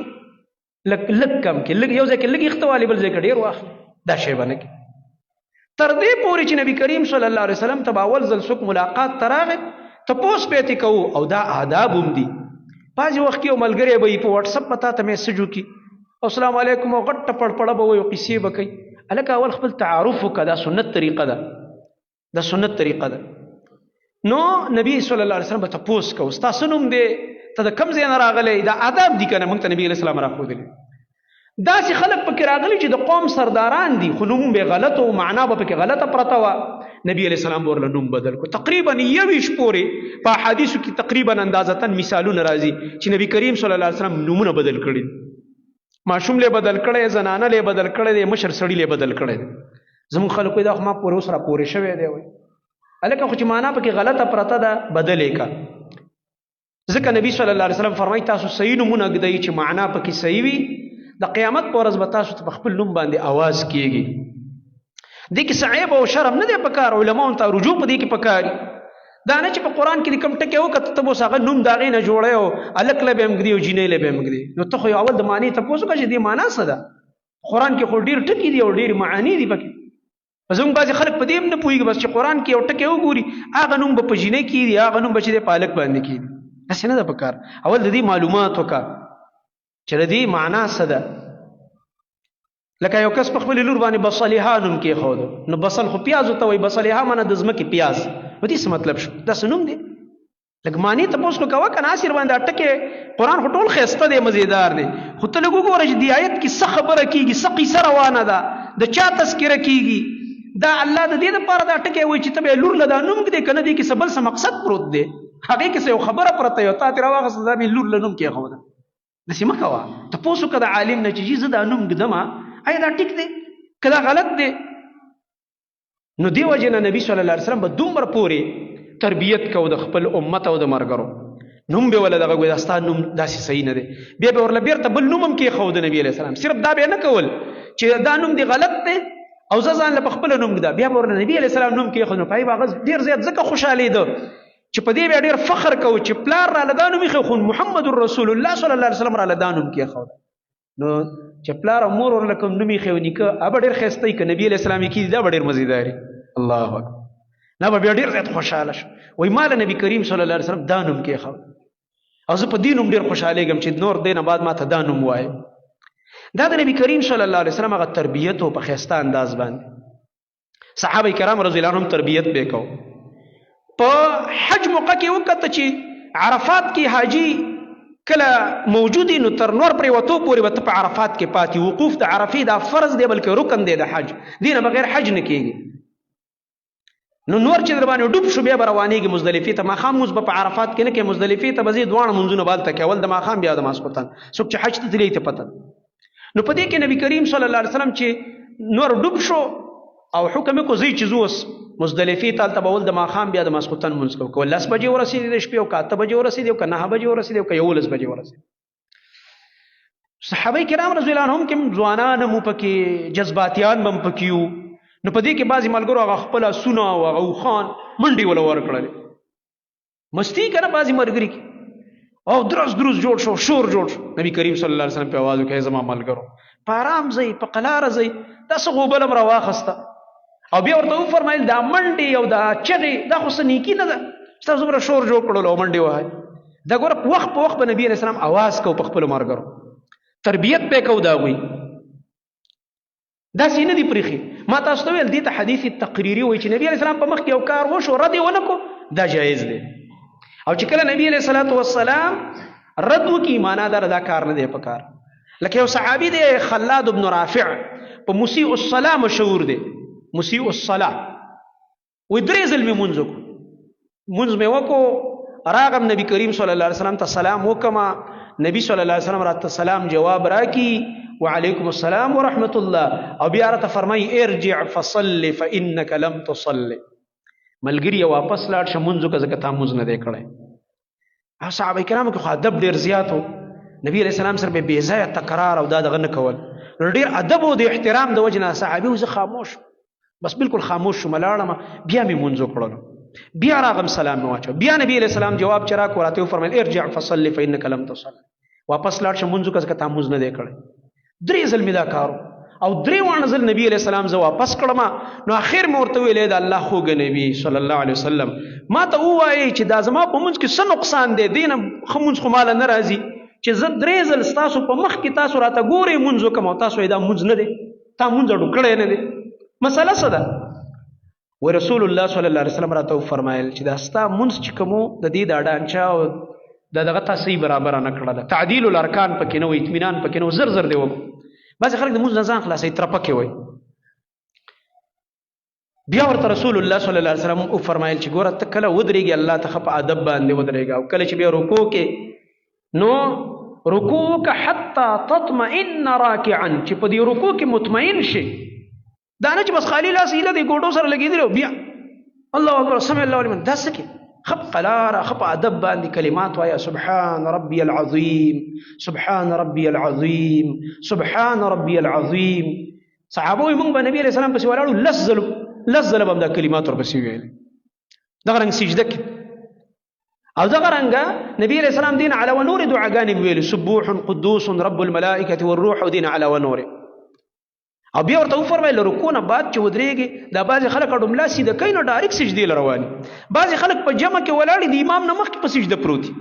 لږ کم کړي، یو ځای کې لږ ویښته والي بل ځای کې ډېر واخلي. دا شی به نه کړي. تر دې پورې چې نبی کریم صلی الله علیه وسلم ته به اول ځل څوک ملاقات ته راغی تپوس به یې ترې کوو، او دا آداب هم دي. بعضې وخت کې یو ملګری به یې په واټسپ به تا ته میسج وکړي او السلام علیکم او غټه پړپړه به وایي او قیسې به کوي. هلکه اول خپل تعارف وکړه، دا سنت طریقه ده، دا سنت طریقه ده. نو نبی صلی الله علیه وسلم به تپوس کوو ستا څه نوم دی، ته د کوم ځای نه راغلی. دا آداب دي که نه، موږ ته نبي علیه السلام راښودلي. داسې خلک پکې راغلي چې د قوم سرداران دي خو نوم به غلط او معنا به پکې غلطه پرته وه. نبی علیه السلام به ورله نوم بدل کړو. تقریبا 21 پورې په احادیثو کې تقریبا اندازتاً مثالونه راځي چې نبی کریم صلی الله علیه وسلم نومونه بدل کړي. ماشوم له بدل کړی، زنانه له بدل کړی دی، مشر سړي له بدل کړی دی. زموږ خلکو دا خو ما پورې اوس را پورې شوی دی وایي. هلکه خو چې معنا پکې غلطه پرته ده بدل یې کړه. ځکه نبی صلی الله علیه وسلم فرمایي تاسو صحیح نومونه ږدئ چې معنا پکې صحیح وي، د قیامت په ورځ به تاسو ته په خپل نوم باندې آواز کیږي. دې کې څه عیب او شرم نه دی پکار، علماو ته رجوع په دې کې پکار. دا نه چې په قرآن کې کوم ټکی وکړه ته به اوس هغه نوم د هغې نه جوړی او هلک له به یې هم ږدي او جینۍ له به یې هم ږدي. نو ته خو اول د معنی تپوس وکړه چې دې معنا څه ده. قرآن کې خو ډېر ټکي دي او ډېرې معاني دي پکې. زموږ بعضې خلک په دې هم نه پوهېږي، بس چې قرآن کې یو ټکی وګوري هغه نوم به په جینۍ کېږي، هغه نوم به چې دی په هلک باندې کېږي. داسې نه ده پکار. اول د دې معلومات وکړه چې د دې معنا څه ده. لکه یو کس په خپلې لور باندې بصلیحه نوم کېښود، نو بصل خو پیازو ته وایي، بصلیحه معنی د ځمکې پیاز. په دې څه مطلب شو؟ دا څه نوم دی؟ لږ معنی تپوس خو کوه که نه. اصل باندې ټکې قرآن خو ټول ښایسته دی، مزېدار دی، خو ته لږ وګوره چې دې آیت کې څه خبره کېږي، څه قیصه روانه ده، د چا تذکره کېږي. دا الله د دې دپاره دا ټکی وایي چې ته به یې لور له دا نوم ږدې که نه، دې کې څه بل څه مقصد پروت دی، هغې کې څه یو خبره پرته وي او تا ترې راواخېسته دا مې لور له نوم کېښوده. داسې مه کوه. تپوس وکړه د عالم نه چې جي زه دا نوم ږدم آیا دا ټیک دی که دا غلط دی. نو دې وجې نه نبي صلی الله علیه وسلم به دومره پورې تربیت کو د خپل امت او د مرګرو. نوم به ولا دغه وایي دا ستا نوم داسې صحیح نه دی، بیا به ورله بیرته بل نوم هم کېښود نبي علیه السلام. صرف دا به نه کول چې دا نوم دی غلط دی او زه ځان له په خپله نوم ږده، بیا به ورله نبي علیه السلام نوم کېښود. نو په هغې به هغه ډېر زیات ځکه خوشحالېده چې په دې بیا ډېر فخر کوو چې پلار راله دا نوم ایښی خو محمد رسول الله صلی الله علیه وسلم راله دا نوم کېښود. نو چې پلار او مور ورله کوم نوم ایښی و نیکه هغه به ډېر ښایسته وي، که نبي علیه السلام یې کېږي دا به ډېر مزېدار وي. الله اکبر. نه به بیا ډېر زیات خوشحاله شو. وایي ما له نبي کریم صلی الله علیه وسلم دا نوم کېښود او زه په دې نوم ډېر خوشحالېږم چې نور دې نه بعد ما ته دا نوم وایي. دا د نبي کریم صلی الله علیه وسلم هغه تربیت و په ښایسته انداز باندې. صحابه کرام رضی الله عنهم تربیت به یې کوو. په حج موقع کې وکته چې عرفات کې حاجي کله موجودی نو تر نور پرې وتو پورې به ته په عرفات کې پاتې. وقوف د عرفې دا فرض دی بلکې رکن دی د حج، دې نه بغیر حج نه کېږي. نو نور چې در باندې ډوب شو بیا به روانېږي مزدلفې ته ماښام مونځ به په عرفات کې نه کوې مزدلفې ته به ځې دواړه مونځونه به هلته کوې اول د ماښام بیا د ماسخوتن څوک چې حج ته تللی ته پته نو په دې کې نبي کریم صلی الله علیه وسلم چې نور ډوب شو او حکم یې کو ځئ چې زه اوس مزدلفې ته هلته به اول د ماښام بیا د ماسخوتن مونځ کوو که 10 بجې ورسېدې د شپې او که 8 بجې ورسېدې او که 9 بجې ورسېدې او که 11 بجې ورسېدې صحابه کرام رضی الله عنهم کې ځوانان هم پکې جذباتیان هم پکې وو نو په دې کې بعضې ملګرو هغه خپل آسونه او هغه اوښان منډې وله ورکړلې مستی که نه بعضې ملګري کې او درز جوړ شو شور جوړ شو نبي کریم صلی الله علیه وسلم په آواز وکړئ زما ملګرو په آرام ځئ په قلاره ځئ داسې غوبل هم راواخسته او بیا ورته وفرمایل دا منډې او دا چغې دا خو څه نیکي نه ده ستاسو دومره شور جوړ کړلو او منډې وهئ دا ګوره وخت په وخت به نبي علیه السلام آواز کو په خپلو ملګرو تربیت پې کو د هغوی داسې نه دي پرېښي ما تاسو ته ویل دې ته حدیث تقریري وایي چې نبي علیه السلام په مخ کې یو کار وشو رد یې ونه کو دا جایز دی او چې کله نبی علیه الصلاة والسلام رد وکړي معنا دا کار نه دی په کار لکه یو صحابي دی خلاد بن رافع په مسیء الصلاة مشهور دی مسیء الصلاة وایي 3 ځل مې مونځ وکړو مونځ مې وکړو راغم نبی کریم صلی الله علیه وسلم ته سلام وکما نبی صلی الله علیه وسلم راته سلام جواب راکی وعلیکم السلام ورحمت الله او بیا راته فرمای ارجع فصل فانك لم تصلي ملګری واپس لاړ شه مونځ وکړه ځکه تا مونځ نه دی کړی او صحابه کرامو کې خو ادب ډېر زیات و نبی علیه السلام سره به بې ځایه تکرار او دا دغه نه کول نو ډېر ادب او د احترام د وجې نه صحابي زه خاموش بس بالکل خاموش شوم لاړم بیا مې مونځ وکړلو بیا راغم سلام مې واچو بیا نبی علیه السلام جواب چې راکړو راته وفرمیل ارجع فصل فانك لم تصلي واپس لاړ شه مونځ وکړه ځکه تا مونځ نه دی کړی 3 ځل مې دا کارو او 3 ځل نبی علیه السلام زه واپس کړم نو اخر مې ورته ویلې د الله خوږه نبی صلی الله علیه وسلم ما ته ووایي چې دا زما په مونځ کې څه نقصان دی دې نه ښه مونځ خو ماله نه راځي چې زه 3 ځل ستاسو په مخ کې تاسو راته ګورئ مونځ وکړم او تاسو یې دا مونځ نه دی تا مونځ اډو کړی نه دی مسله څه ده و رسول الله صلی الله علیه وسلم راته وفرمایل چې دا ستا مونځ چې کوم د دې دا ډانچه او دغه تاسې برابر نه کړله تعدیل الارکان پکې نه و اطمینان پکې نه و زر دی وکړو بعضې خلک د مونځ نه ځان خلاصوي ترپکې وایي بیا ورته رسول الله صلی الله علیه وسلم وفرمایل چې ګوره ته کله ودرېږي الله ته ښه په ادب باندې ودرېږه او کله چې بیا رکوع کې نو رکوع وکړه حتی تطمئن راکعا چې په دې رکوع کې مطمئن شي دا نه چې بس خالي لاس هیله دی ګوډو سره لګېدلی او بیا الله اکبر سمع الله لمن دا څه کې خب قلاره خب ادب باندې کلمات وایا سبحان ربي العظیم سبحان ربي العظیم سبحان ربي العظیم صحابه موږ به نبی علیه السلام پسې ولاړو لزل به هم دا کلمات ورپسې ویل دغه رنګ سجده کې او دغه رنګه نبی علیه السلام دین علاوه نور دعاګانې ویلې سبوح قدوس رب الملائکة والروح دین علاوه نور او بیا ورته وفرمایل رکوع نه بعد چې ودرېږي دا بعضې خلک اډملا سیده کوي نو ډایرکټ سجدې له رواني بعضې خلک په جمع کې ولاړې د امام نه مخکې په سجده پروت دي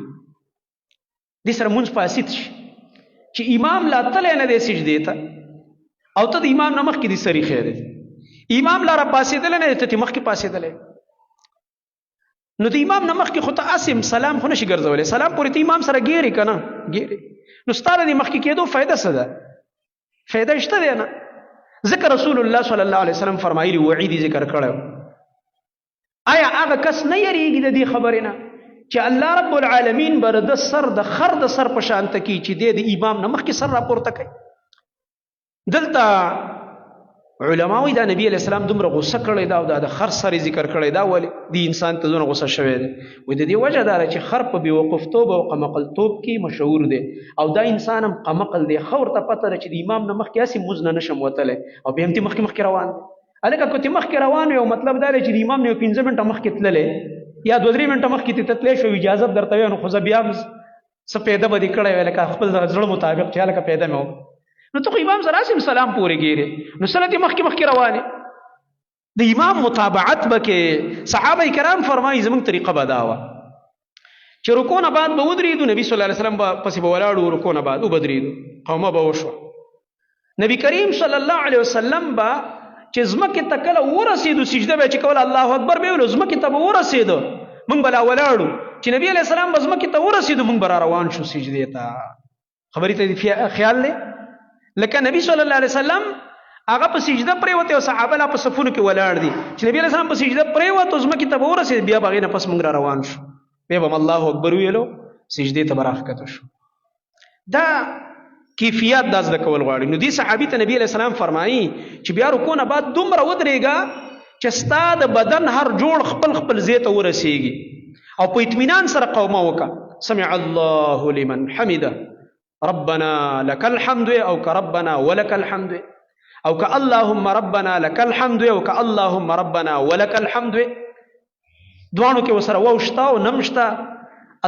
دې سره مونځ فاسد شي چې امام لا تلی نه دی سجدې ته او ته د امام نه مخکې دې سریښی دی امام لا را پاسېدلی نه دی ته ترې مخکې پاسېدلی نو د امام نه مخکې خو ته اسم سلام خو نشي ګرځولی سلام پورې ته امام سره ګیرې که نه ګیرې نو ستا د دې مخکې کېدو فایده څه ده فایده شته دی نه ذکر رسول الله صلی الله علیه وسلم فرمایلی وعیدی ذکر کړو آیا هغه کس نه یریږي د دې خبرې نه چې الله رب العالمین بر د سر د خر د سر په شان ته کی چې د امام نه مخکې سر راپورته کوي دلته علما وایي دا نبی علیه السلام دومره غصه کړی دا او دا د خر سر ذکر کړی دا ولې د انسان ته دونه غصه شوی دی وایي د دې وجه دا ده چې خر په بېوقفتوب او قمقلتوب کې مشهور دی او دا انسان هم قمقل دی ښه ورته پته ده چې د امام نه مخکې هسې مونځ نه نشم وتلی او بیا هم تې مخکې روان دی هلکه که تې مخکې روان وي او مطلب دا دی چې د امام نه یو 15 منټه مخکې تللی یا 2-3 منټه مخکې ته تللی شو اجازه به درته وی نو خو زه بیا هم څه پیدا به دې کړی وی لکه خپل زړه مطابق چې هلکه پیدا مې وکړه نو ته خو امام سره هسې سلام پورې ګیرې نو سله دې مخکې روانې د امام متابعت به کې صحابه کرام فرمایي زموږ طریقه به دا وه چې رکوع نه بعد به ودرېدو نبي صلی الله علیه وسلم پسې به ولاړو رکوع نه بعد وبدرېدو قومه به وشوه نبی کریم صلی الله علیه وسلم به چې ځمکې ته کله ورسېدو سجده به چې کوله الله اکبر به ویلو ځمکې ته به ورسېدو موږ به لا ولاړو چې نبي علیه السلام به ځمکې ته ورسېدو موږ به را روان شو سجدې ته خبرې ته خیال دی لکه نبی صلی الله علیه وسلم هغه په سجده پریوته او صحابه لا په صفونو کې ولاړ دي چې نبی علیہ السلام په سجده پریوته زمکه ته ورسېد بیا باغې نه پس موږ را روان شو بیا به الله اکبر ویلو سجده ته براخته شو. دا کیفیت داس د کول غواړي. نو دې صحابي ته نبی علیہ السلام فرمایي چې بیا رکوع نه بعد دومره ودرېږه چې ستا د بدن هر جوړ خپل خپل ځای ته ورسېږي او په اطمینان سره قومه وکړه سمع الله لمن حمده ربنا لك الحمد او كربنا ولك الحمد او كاللهم ربنا لك الحمد او كاللهم ربنا ولك الحمد. دوانو کې وسره ووشتا او نمشتا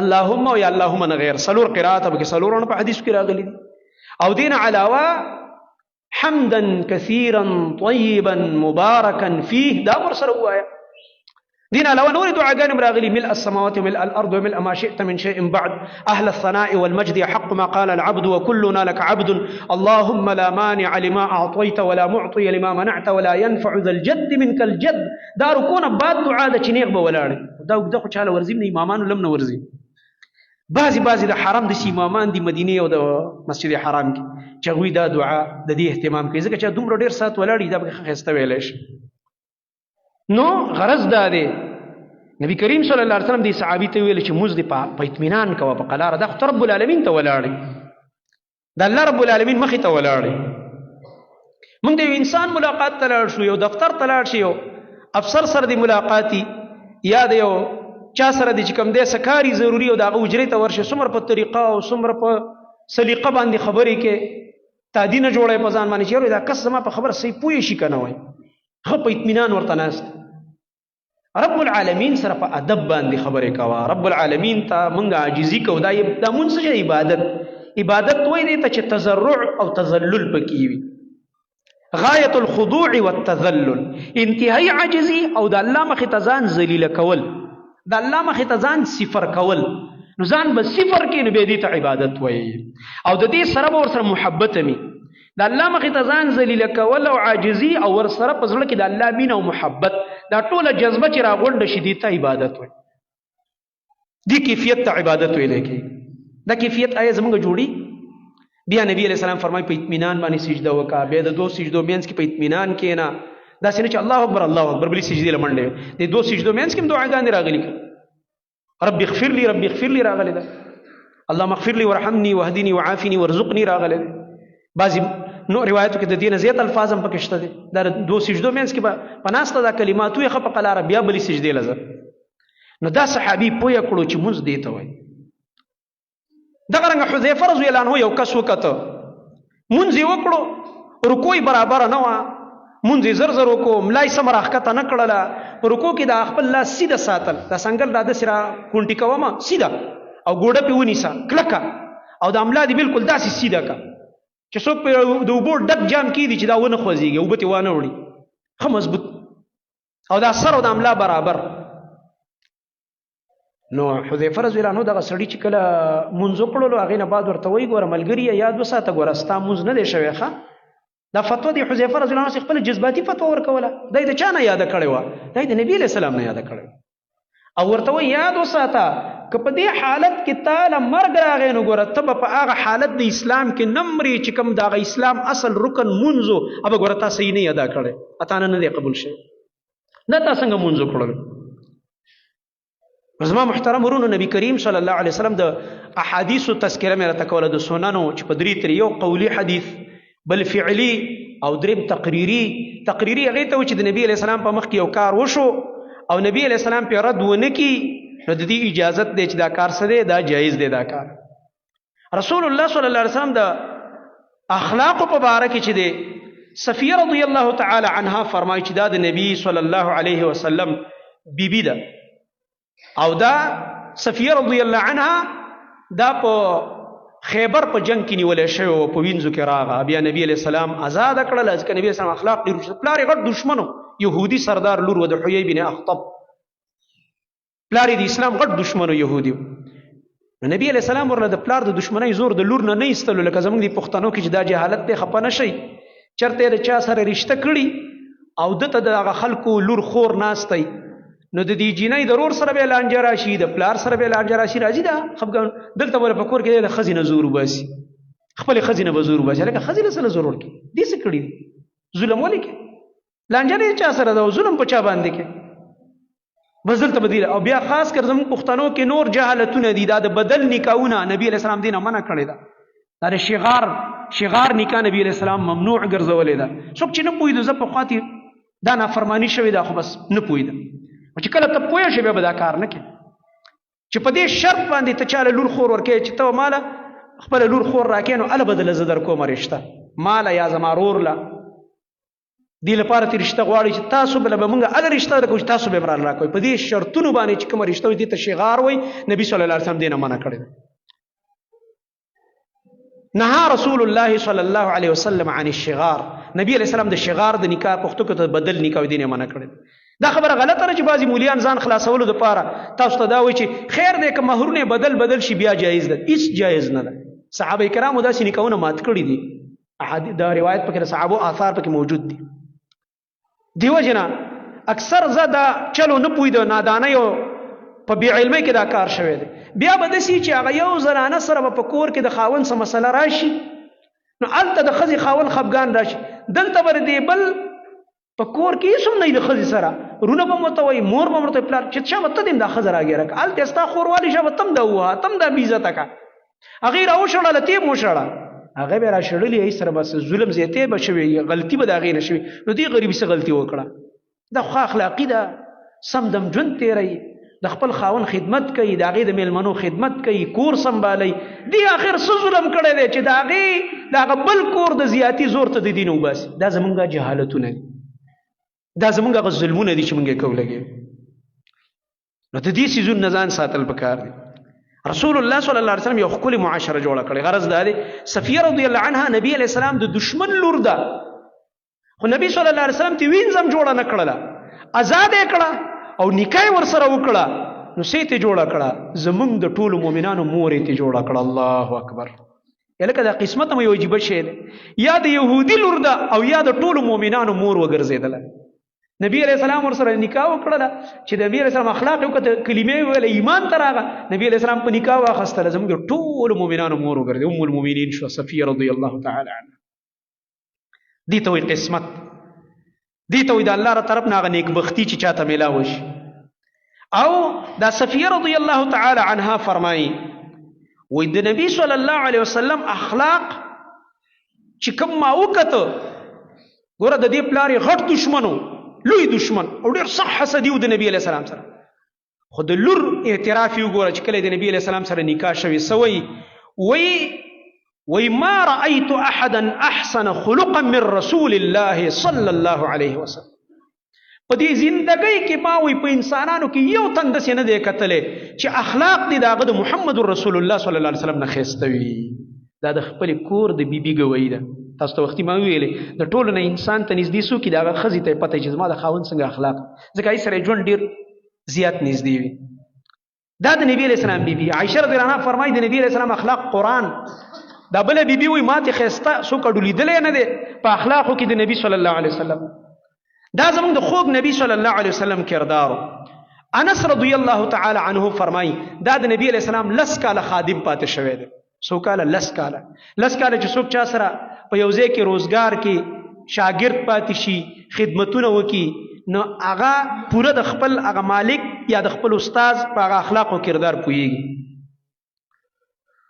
اللهم او یا اللهم نه غیر سلور قرات به کې سلورونه په حدیث کې راغلي او دین علاوه حمدا كثيرا طيبا مباركا فيه دا ورسره وایا دين علاوه نور دعاء راغلي ملء السماوات وملء الارض وملء ما شئت من شيء بعد اهل الثناء والمجد يحق ما قال العبد وكلنا لك عبد اللهم لا مانع لما اعطيت ولا معطي لما منعت ولا ينفع ذا الجد منك الجد. دا ركون بعد دعاء د چنيغ به ولاړ دا خو چاله ورزي نه امامان لم نه ورزي بعضی د حرم د امامان د مدینه او د مسجد حرام کې چغوی دا دعا د دې اهتمام کوي ځکه چې دومره ډیر سات ولاړی دا به خسته ویلې شي. نو غرض دا دی نبی کریم صلی الله علیه وسلم دی صحابي ته ویل چې موږ د په اطمینان کوه په قلاره د رب العالمین ته ولاړی د الله رب العالمین مخې ته ولاړی. موږ د انسان ملاقات ته لاړ شو یو دفتر ته لاړ شو افسر سره د ملاقاتي یا د یو چا سره د چې کوم دی سکاري ضروری او د اجرې ته ورشه څومره په طریقه او څومره په سلیقه باندې خبرې کې تعدی نه جوړه په ځان باندې چې دا کس زما په خبره صحیح پوه شي کنه وای خو په اطمینان ورته ناست رب العالمین سره په ادب باندې خبرې کوا. رب العالمین ته مونږ عاجزي کو دا مونږ څه عبادت وای دی ته چې تضرع او تذلل پکې وي غایت الخضوع والتذلل انتهایی عاجزي او د الله مخې ته ځان ذلیل کول د الله مخې ته ځان صفر کول نو ځان به صفر کې نو به دې ته عبادت وای او د دې سره به ورسره محبت می د الله مخې ته ځان ذلیل کول او عاجزي او ورسره په زړه کې د الله مینه او محبت دا ټوله جذبه چې راغونډه شي دې ته عبادت وای. دې کیفیت ته عبادت ویل کېږي. دا کیفیت آیا زموږ جوړي بیا نبی علیہ السلام فرمایي په اطمینان باندې سجده وکړه بیا د دوه سجدو مینځ کې په اطمینان کېنه دا څنګه چې الله اکبر بلی سجدي لمنډه دې دوه سجدو مینځ کې دعاګانې راغلي رب اغفر لي راغلی ده اللهم اغفر لي وارحمني واهدني وعافني وارزقني راغلی ده. بعضی نو روایتو کې د دې نه زیات الفاظ هم پکې شته دي دا دوه سجدو مینځ کې په ناسته دا کلمات وي خپ قلاره بیا بلی سجدي لزه. نو دا صحابي پوهه کړو چې مونږ دې ته وای دغه رنګ حذیفه رضی الله عنه یو کس وکړه مونږ یې وکړو رکوع برابر نه و مونږ زر زر وکړو ملای سم راخته نه کړله رکوع کې د خپل لاس سیده ساتل د څنګه د سره کونټی کومه سیده او ګوډه په ونیسا کلکه او د املا دی بالکل داسې سیده کا چې څوک په د وبو ډک جام کې دي چې دا ونه خوځيږي او به وانه وړي خو مضبوط او دا سر او د املا برابر. نو حذیفه رضی الله عنه دغه سړی چې کله منځ کړلو هغه نه بعد ورته وی ګوره ملګری یاد وساته ګوره ستا منځ نه دی شوی ښه دا فتوا دی حذیفه رضی الله عنه خپل جذباتي فتوا ورکوله دای د چا نه یاد کړی و دای د نبی علیہ السلام نه یاد کړی او ورته وی یاد وساته که په دې حالت کې تعالی مرګ راغی نو ګوره ته په هغه حالت د اسلام کې نمرې چې کوم دغه اسلام اصل رکن منځو اب ګوره تاسو یې نه ادا کړی اته نه دی قبول شي دا تاسو څنګه منځ کړل. زما محترم ورونو نبی کریم صلی الله علیه وسلم د احادیث تذکره مې راته کوله د سننو چې په درې تر یو قولی حدیث بل فعلی او دریم تقریری هغه ته چې د نبی علیہ السلام په مخ کې یو کار وشو او نبی علیہ السلام په رد ونه کی نو د دې اجازت دی چې دا کار څه دی دا جایز دی دا کار. رسول الله صلی الله علیه وسلم د اخلاق په باره کې چې دی صفیه رضی الله تعالی عنها فرمایي چې دا د نبی صلی الله علیه وسلم بیبی ده او دا صفیه رضی الله عنها دا په خیبر په جنگ کې نیولې شوی او په وینځو کې راغی بیا نبی علیہ السلام آزاد کړل ځکه نبی اسلام اخلاق ډیر پلار غټ دشمنو يهودي سردار لور و د حیی بن اخطب پلار د اسلام غټ دشمنو يهودي نبی علیہ السلام ورله د پلار د دشمنۍ زور د لور نه ایستلو لکه زموږ د پښتنو کې چې دا جهالت ته خپه نشي چرته د چا سره رشتہ کړي او دته د خلکو لور خور ناستي نو د دې جینۍ ضرور سره به لانجه راشي د پلار سره به لانجه راشي راځي دا خپګان دلته ور په کور کې د خزینه زور وباسي خپل خزینه به زور وباسي لکه خزینه سره ضرور کې دې څه کړی ظلم ولې کې لانجه نه چا سره ده ظلم په چا باندې کې بس دلته بدیل او بیا خاص کر زموږ پښتنو کې نور جهالتونه دي دا د بدل نکاحونه نبی علیہ السلام دینه منع کړی ده دا شغار نکاح نبی علیہ السلام ممنوع ګرځولې ده څوک چې نه پوهېدو زه په خواطي دا نافرمانی شوې ده خو بس نه پوهېده چې کله ته پوه شې بیا به دا کار نه کوې چې په دې شرط باندې ته چاله لور خور ورکوې چې ته ماله خپله لور خور راکوې نو هله به دله زه در کومه رشته ماله یا زما رور له دې لپاره ته رشته غواړي چې تاسو بله به موږ هله رشته درکوو چې تاسو به یې هم راکوئ په دې شرطونو باندې چې کومه رشته وي دې ته شغار وایي نبي صلی الله علیه وسلم دې نه منع کړی ده نهى رسول الله صلی الله علیه وسلم عن الشغار نبی علیہ السلام د شغار د نکاح پښتو کې ته بدل نکاح دې نه منع کړی دا خبره غلطه ده چې بعضې مولیان ځان خلاصولو دپاره تاسو ته دا وایي چې خیر دی که مهرونه بدل شي بیا جایز ده هېڅ جایز نه ده صحابه کرامو داسې نکاحونه مات کړي دي دا روایت پکې د صحابو آثار پکې موجود دي دیو جنا اکثر زه دا چلو نه پوهېده نادانیو په بې علمۍ کې دا کار شوی دی بیا به داسې چې هغه یو زنانه سره به په کور کې د خاوند څه مسله راشي نو هلته د ښځې خاوند خفګان راشي دلته به د بل په کور کې هېڅ هم نه وي د ښځې سره رونه به ورته وایي مور به ورته پلار چې شابه ته دې هم دا ښځه راګېره کړه هلته ستا خوروالی شابه ته هم دا ووهه ته هم دا بېعزته کړه هغې را وشړله ته یې هم وشړه هغه به را شړلې ای سره بس ظلم زیاتې به شوی غلطي به د هغې نه شوي نو دې غریبي څه غلطي وکړه دا خو اخلاقي ده سم دم ژوند تېروي د خپل خاوند خدمت کوي د هغې د میلمنو خدمت کوي کور سنبالوي دې آخر څه ظلم کړی دی چې د هغې د هغه بل کور د زیاتي زور ته د دین وباسي دا زمونږ جهالتونه دي دا زمونږ هغه ظلمونه دي چې مونږ یې کوو لګوي نو د دې څیزونو نه ځان ساتل پکار دي رسول الله صلی الله علیه وسلم یو ښکلې معاشره جوړه کړې غرض دا دی صفیه رضی الله عنها نبی علیہ السلام د دشمن لور ده خو نبی صلی الله علیه وسلم ته وینځم جوړه نه کړله آزاد یې کړه او نکاح یې ورسره وکړه نو څه یې جوړه کړه زمونږ د ټولو مؤمنانو مور یې جوړه کړه الله اکبر لکه دا قسمت هم یو عجیبه شی دی یا د یهودي لور ده او یا د ټولو مؤمنانو مور وګرځېدله نبی علیہ السلام ورسره نکاح وکړله چې نبی علیہ السلام اخلاق وکړه کلمې ویله ایمان ته راغه نبی علیہ السلام په نکاح واخیستله زموږ د ټولو مؤمنانو مور وګرځېده ام المؤمنین شوه صفیه رضی الله تعالی عنها دې ته وایي قسمت دې ته وایي د الله له طرف نه هغه نیکبختي چې چاته میلاو شي او دا صفیه رضی الله تعالی عنها فرمایي وایي د نبی صلی الله علیه وسلم اخلاق چې کوم ما وکته ګوره د دې پلار یې غټ دشمن لوی دشمن او ډېر سخت حسدي و د نبي علیه السلام سره خو د لور اعتراف یې وګوره چې کله د نبي علیه السلام سره نکاح شوي څه وایي ما رأیت احدا احسن خلقا من رسول الله صلی الله علیه وسلم په دې زندګۍ کې ما وایي په انسانانو کې یو تن داسې نه دی کتلی چې اخلاق دې د هغه د محمد رسول الله صلی الله علیه وسلم نه ښایسته وي دا د خپلې کور د بیبي ګویي ده تاسو ته وختي ما ویلې د ټولو نه انسان ته نږدې څوک دي هغه ښځې ته یې پته چې زما د خاوند څنګه اخلاق ځکه هغې سره ژوند ډېر زیات نږدې وي دا د نبي علیه السلام بیبي عایشه رضی الله عنها فرمایي د نبي علیه السلام اخلاق قرآن دا بله بیبي وایي ما ته ښایسته څوک اډو لیدلی نه دی په اخلاقو کې د نبي صلی الله علیه وسلم دا زموږ د خوږ نبي صلی الله علیه وسلم کردارو انس رضی الله تعالی عنه فرمایي دا د نبي علیه السلام 10 کاله خادم پاتې شوی دی څو کاله 10 کاله چې څوک چا سره په یو ځای کې روزګار کې شاګرد پاتې شي خدمتونه وکړي نو هغه پوره د خپل هغه مالک یا د خپل استاذ په هغه اخلاق او کردار پوهېږي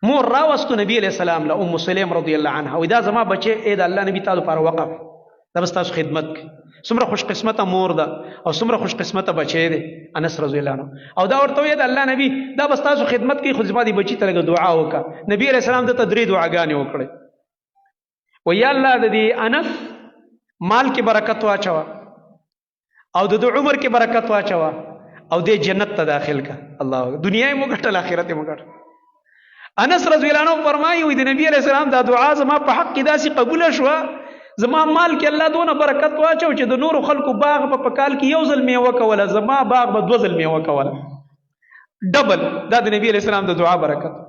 مور راوستو نبی علیہ السلام له ام سلیم رضی الله عنها ودا زما بچی اې د الله نبی تعالی لپاره وقف دا بس تاسو خدمت کوي څومره خوش قسمته مور ده او څومره خوش قسمته بچی دی انس رضی الله عنه او دا ورته وی د الله نبی دا بس تاسو خدمت کوي خو زما دی بچی ته لږ دعا وکړه نبی علیہ السلام ته 3 دعاګانې وکړې و یا الله د دې انس مال کې برکت واچوه او د عمر کې برکت واچوه او د جنت ته داخل کا الله دنیا یې مو ګټل آخرت یې مو ګټل انس رضی الله عنه فرمایي وي د نبی علیہ السلام دا دعا زما په حق کې داسې قبول شوه زما مال کې الله دونه برکت واچو چې د نورو خلکو باغ په کال کې یو ځل میوه کوله زما باغ به 2 ځل میوه کوله ډبل دا د نبی علیہ السلام د دعا برکت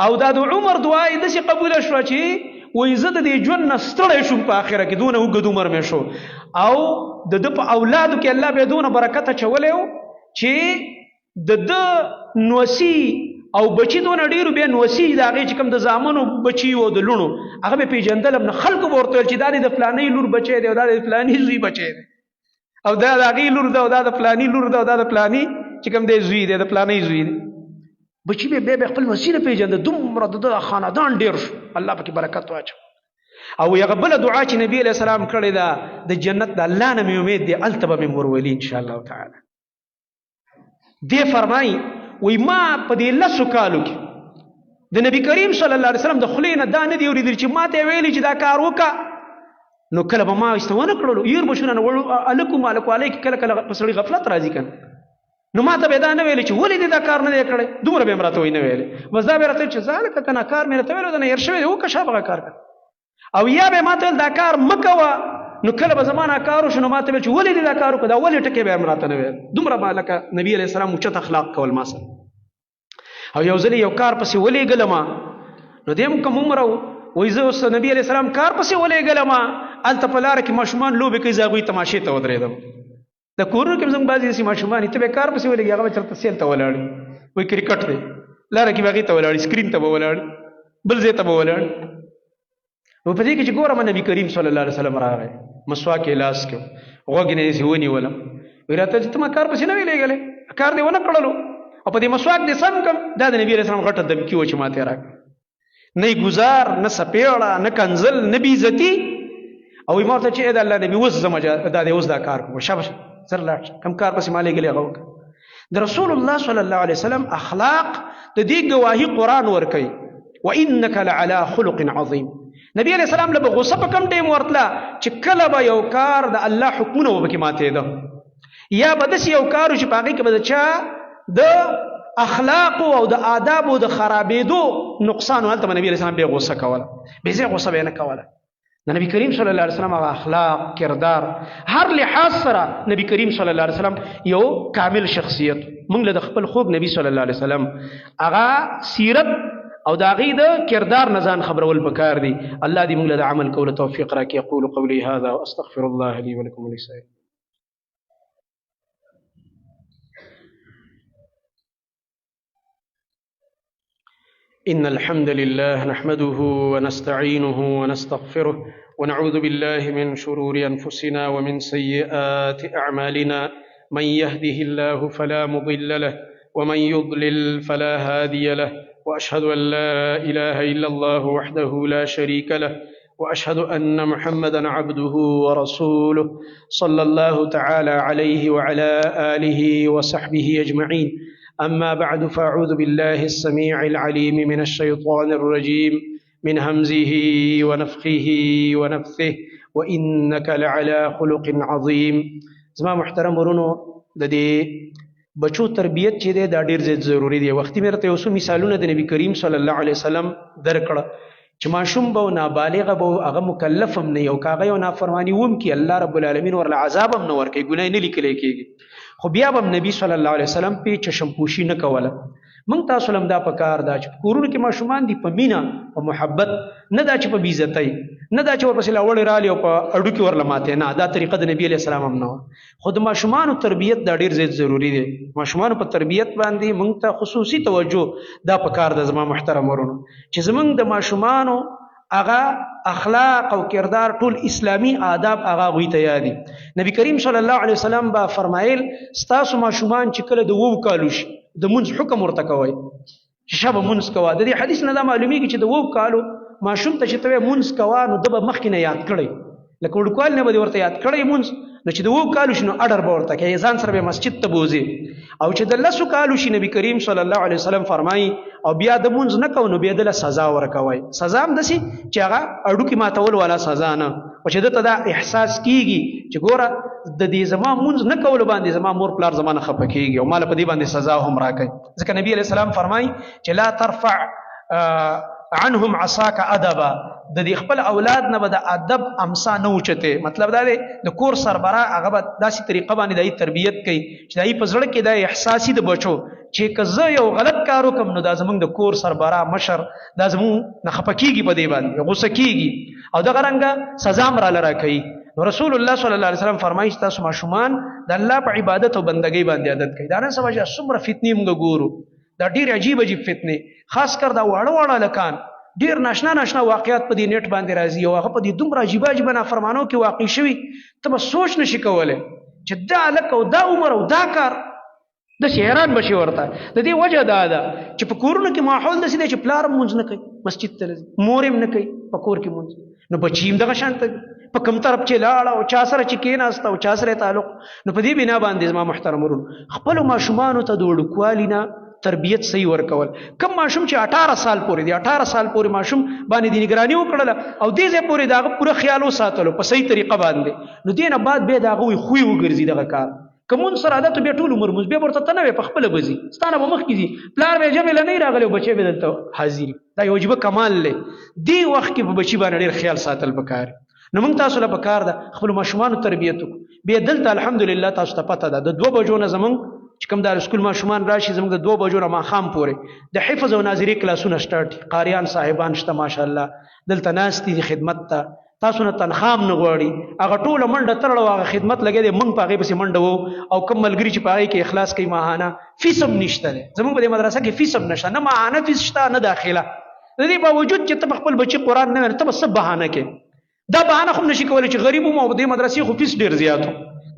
او دا د عمر دعا یې داسې قبول شوه چې وایي زه د دې ژوند نه ستړی شوم په آخره کې دونه اوږد عمر مې شو او د ده په اولادو کې الله به دونه برکت اچولی و چې د ده نوسي او بچی دونه ډیرو بیا نوسی د هغې چې کوم د زامنو بچي او د لوڼو هغه به پېژندل هم نه خلکو به ورته ویل چې دا د فلانۍ لور بچی دی او دا د فلاني زوی بچی دی او دا د هغې لور ده او دا د فلاني لور ده او دا د فلاني چې کوم دی زوی دی د فلانۍ زوی دی بچي به بیا خپل وسي نه پېژنده دومره د ده خاندان ډېر شو الله پکې برکت واچو او هغه بله دعا چې نبي علیه السلام کړې ده د جنت د الله نه مې امید دی هلته به مې ورولي انشاءالله تعالی دی فرمایي وی ما په دې لسو کالو کې د نبی کریم صلی الله علیه وسلم د خولې نه دا نه دی اورېدلي چې ما ته یې ویلي چې دا کار وکړه نو کله به ما ایسته ونه کړلو ير به شو نه هلکو مالکوالۍ کې کله کله په سړي غفلت راځي که نو ما ته به دا نه ویلې چې ولې دې دا کار نه دی کړی دومره به یې م راته وی نه ویلې بس دا به یې راته ویل چې ځالکه که نه کار مې راته ویلی دا نه هېر شوی دی وکړه شابه کار کوه او یا به ما ته ویل دا کار مه کوه نو کله به زما نه کار وشو نو ما ته ویل چې ولې دې دا کار وکړه دا ولې ټکې به یې م راته نه ویل دومره به لکه نبي علیه السلام اوچت اخلاق کول ما سره او یو ځلې یو کار پسې ولېږلم نو دی هم کوم عمره وایي زه اوس نبي علیه السلام کار پسې ولېږلم هلته په لاره کې ماشومان لوبې کوي زه هغوی تماشې ته ودرېدم د کورونو کې هم زموږ بعضې داسې ماشومان ته به یې کار پسې ولېږي هغه به چېرته سیل ته ولاړ وایي کرکټ دی لاره کې به هغې ته ولاړ سکرین ته به ولاړ بل ځای ته به ولاړ نو په دې کې چې ګورم نبي کریم صلی الله علیه وسلم راغی مسواک یې لاس کړ غوږ نه یې داسې ونیولم وایي راته چې ته ما کار پسې نه وې لېږلی کار دې ونه کړلو او په دې مسواک دې سم کم دا د نبي علیه السلام غټه دمکي وه چې ما ته یې راکړه نه ګزار نه سپېړه نه کنزل نه بېعزتي او وایي ما ورته چې د الله نبي اوس زما دا دی اوس دا کار کوم شابه زر لاړ شه کوم کار پسې ما لېږلی هغه وکړه د رسول الله صلی الله علیه وسلم اخلاق د دې ګواهي قرآن ورکوي وانک لعلی خلق عظیم نبی علیه السلام له به غصه په کم ټیم ورتله چې کله به یو کار د الله حکمونه به پکې ماتېده یا به داسې یو کار و چې په هغې کې به د چا د اخلاقو او د آدابو د خرابېدو نقصان و هلته به نبي علیه السلام بیا غصه کوله بېځایه غصه به یې نه کوله د نبی کریم صلی الله علیه وسلم هغه اخلاق کردار هر لحاظ سره نبی کریم صلی الله علیه وسلم یو کامل شخصیت موږ له د خپل خوږ نبی صلی الله علیه وسلم هغه سیرت او د هغې د کردار نه ځان خبرول پکار دي الله دې موږ له د عمل کولو توفیق راکړي اقول قولي هذا واستغفر الله لي ولكم ولسائر إن الحمد لله نحمده ونستعينه ونستغفره ونعوذ بالله من شرور أنفسنا ومن سيئات أعمالنا من يهده الله فلا مضل له ومن يضلل فلا هادي له وأشهد أن لا إله إلا الله وحده لا شريك له وأشهد أن محمدا عبده ورسوله صلى الله تعالى عليه وعلى آله وصحبه أجمعين أما بعد فأعوذ بالله السميع العليم من الشيطان الرجيم من همزه ونفخه ونفثه وإنك لعلى خلق عظيم زما محترم ورونو د دې بچو تربیت چې دی دا ډېر زیات ضروري دی وختي مې راته یو څو مثالونه د نبي کریم صلی الله علیه وسلم درکړه چې ماشوم به نابالغه به هغه مکلف هم نه وي او که هغه یو نافرماني وم کړي الله رب العالمین ورله عذاب هم نه ورکوي ګناه نه لیکلی کېږي خو بیا به نبی صلی الله علیه وسلم پې چشمپوشي نه کوله موږ تاسو هم دا پکار دا چې کورونو کې ماشومان دي په مینه په محبت نه دا چې په بېعزتۍ نه دا چې ورپسې لاوړې رالي او په اډو کې ورله ماتې نه دا طریقه د نبي علیه السلام هم نه وه خو د ماشومانو تربیت دا ډېر زیات ضروري دی ماشومانو په تربیت باندې موږ ته خصوصي توجه دا پکار ده زما محترم ورونو چې زموږ د ماشومانو هغه اخلاق او کردار ټول اسلامی آداب هغه هغوی ته یادي نبی کریم صلی الله علیه وسلم به فرمایل ستاسو ماشومان چې کله د 9 کالو شي د مونځ حکم ورته کوئ چې شابه مونځ کوه د دې حدیث نه دا معلومیږي چې د 9 کالو ماشوم ته چې ته مونځ کوه نو ده به مخکې نه یاد کړی لکه وړوکوالي نه به دې ورته یاد کړی مونځ نو چې د 9 کالو شي نو اډر به ورته کوي ځان سره به مسجد ته بوځي او چې د 10 کالو شي نبی کریم صلی الله علیه وسلم فرمایي او بیا د مونځ نه کوو نو بیا دله سزا ورکوئ سزا هم داسې چې هغه اډوکې ماتول والا سزا نه او چې ده ته دا احساس کېږي چې ګوره د دې زما مونځ نه کولو باندې زما مور پلار زما نه خفه کېږي او ماله په دې باندې سزا هم راکوي ځکه نبي علیه السلام فرمایي چې لا ترفع عنهم عصاک ادبا د دې خپل اولاد نه به د ادب امسا نه اوچتې مطلب دا دی د کور سربره هغه به داسې طریقه باندې دای تربیت کوي چې دای په زړه کې دا احساسي د بچو چې که زه یو غلط کار وکړم نو دا زموږ د کور سربره مشر دا زموږ نه خفه کېږي په دې باندې غوسه کېږي او دغه رنګه سزا هم راله راکوي نو رسول الله صلی الله علیه وسلم فرمایي چې تاسو ماشومان د الله په عبادت او بندګۍ باندې عادت کوي دا نن سبا چې څومره فتنې موږ ګورو دا ډیر عجیب فتنې، خاص کر دا واړه واړه لکان ډیر ناشنا واقعیات په دې نیټ باندې راځي او هغه په دې دومره عجیبه نافرمانو کې واقع شوي ته به سوچ نشي کولی چې دا هلک او دا عمر او دا کار داسې حیران بشي ورته. د دې وجه دا ده چې په کورونو کې ماحول داسې دی چې پلار هم مونځ نه کوي، مسجد ته نه ځي، مور هم نه کوي په کور کې مونځ، نو بچي هم دغه شانته په کوم طرف چې لاړه او چا سره چې کېناسته او چا سره تعلق. نو په دې بنا باندې زما محترم ورونو خپلو ماشومانو ته د وړوکوالي نه تربیت صحیح ورکول. کم ماشوم چې 18 سال پورې دی 18 سال پورې ماشوم باندې د نگراني وکړله او دې ځای پورې دغه پوره خیال وساتلو په صحیح طریقه باندې، نو دې نه بعد بیا د هغوی خوی وګرځي دغه کار کومون سره عادت بیا ټول عمر مونځ بیا ورته ته نه وې په خپله به ځي ستانه به مخکې ځي پلار به یې جمع له نه راغلی او بچی به دلته حاضر دا یو عجیبه کمال دی. دې وخت کې په بچي باندې ډېر خیال ساتل پکار. نو موږ تاسو له پکار ده خپلو ماشومانو تربیت وکړو. بیا دلته الحمدلله تاسو ته پته ده د 2 بجو نه زموږ چې کوم د سکول ماشومان راشي زموږ د 2 بجو نه ماښام پورې د حفظ او ناظري کلاسونه سټارټ، قاریان صاحبان شته ماشاءالله دلته ناست دي خدمت ته، تاسو نه تنخوا هم نه غواړي، هغه ټوله منډه تړله او هغه خدمت لګی دی، موږ په هغې پسې منډه وو او کوم ملګري چې په هغې کې اخلاص کوي ماهانه فیس هم نشته دی. زموږ په دې مدرسه کې فیس هم نشته، نه ماهانه فیس شته نه داخله. د دې باوجود چې ته په خپل بچي قرآن نه ویل ته به څه بهانه کې دا بهانه خو هم نشي کولی چې غریب وم او د دې مدرسې خو فیس ډېر زیات و،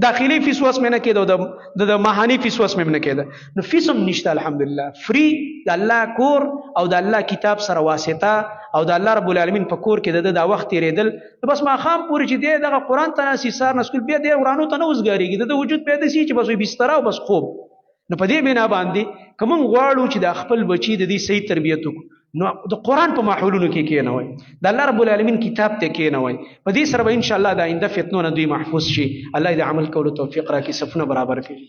داخلي فیس وس مې نه کېده او د ماهاني فیس وس مې نه کېده، نو فیس هم نشته الحمدلله. فری د الله کور او د الله کتاب سره واسطه او د الله رب العالمین په کور کې د دا وخت تېرېدل بس ماښام پورې چې دی دغه قرآن ته ناستي سهار نه سکول بیا دی ورانو ته نه وزګارېږي د وجود بیا داسې چې بس بستره او بس خوب. نو په دې بنا باندې که موږ غواړو چې د خپل بچي د دې صحیح تربیت وکړو نو د قرآن په ماحولونو کې کېنوئ، د الله رب العالمین کتاب ته کېنوئ، په دې سره به انشاءالله د آینده فتنو نه دوی محفوظ شي. الله دې عمل کولو توفیق راکړي، صفونه برابر کړي.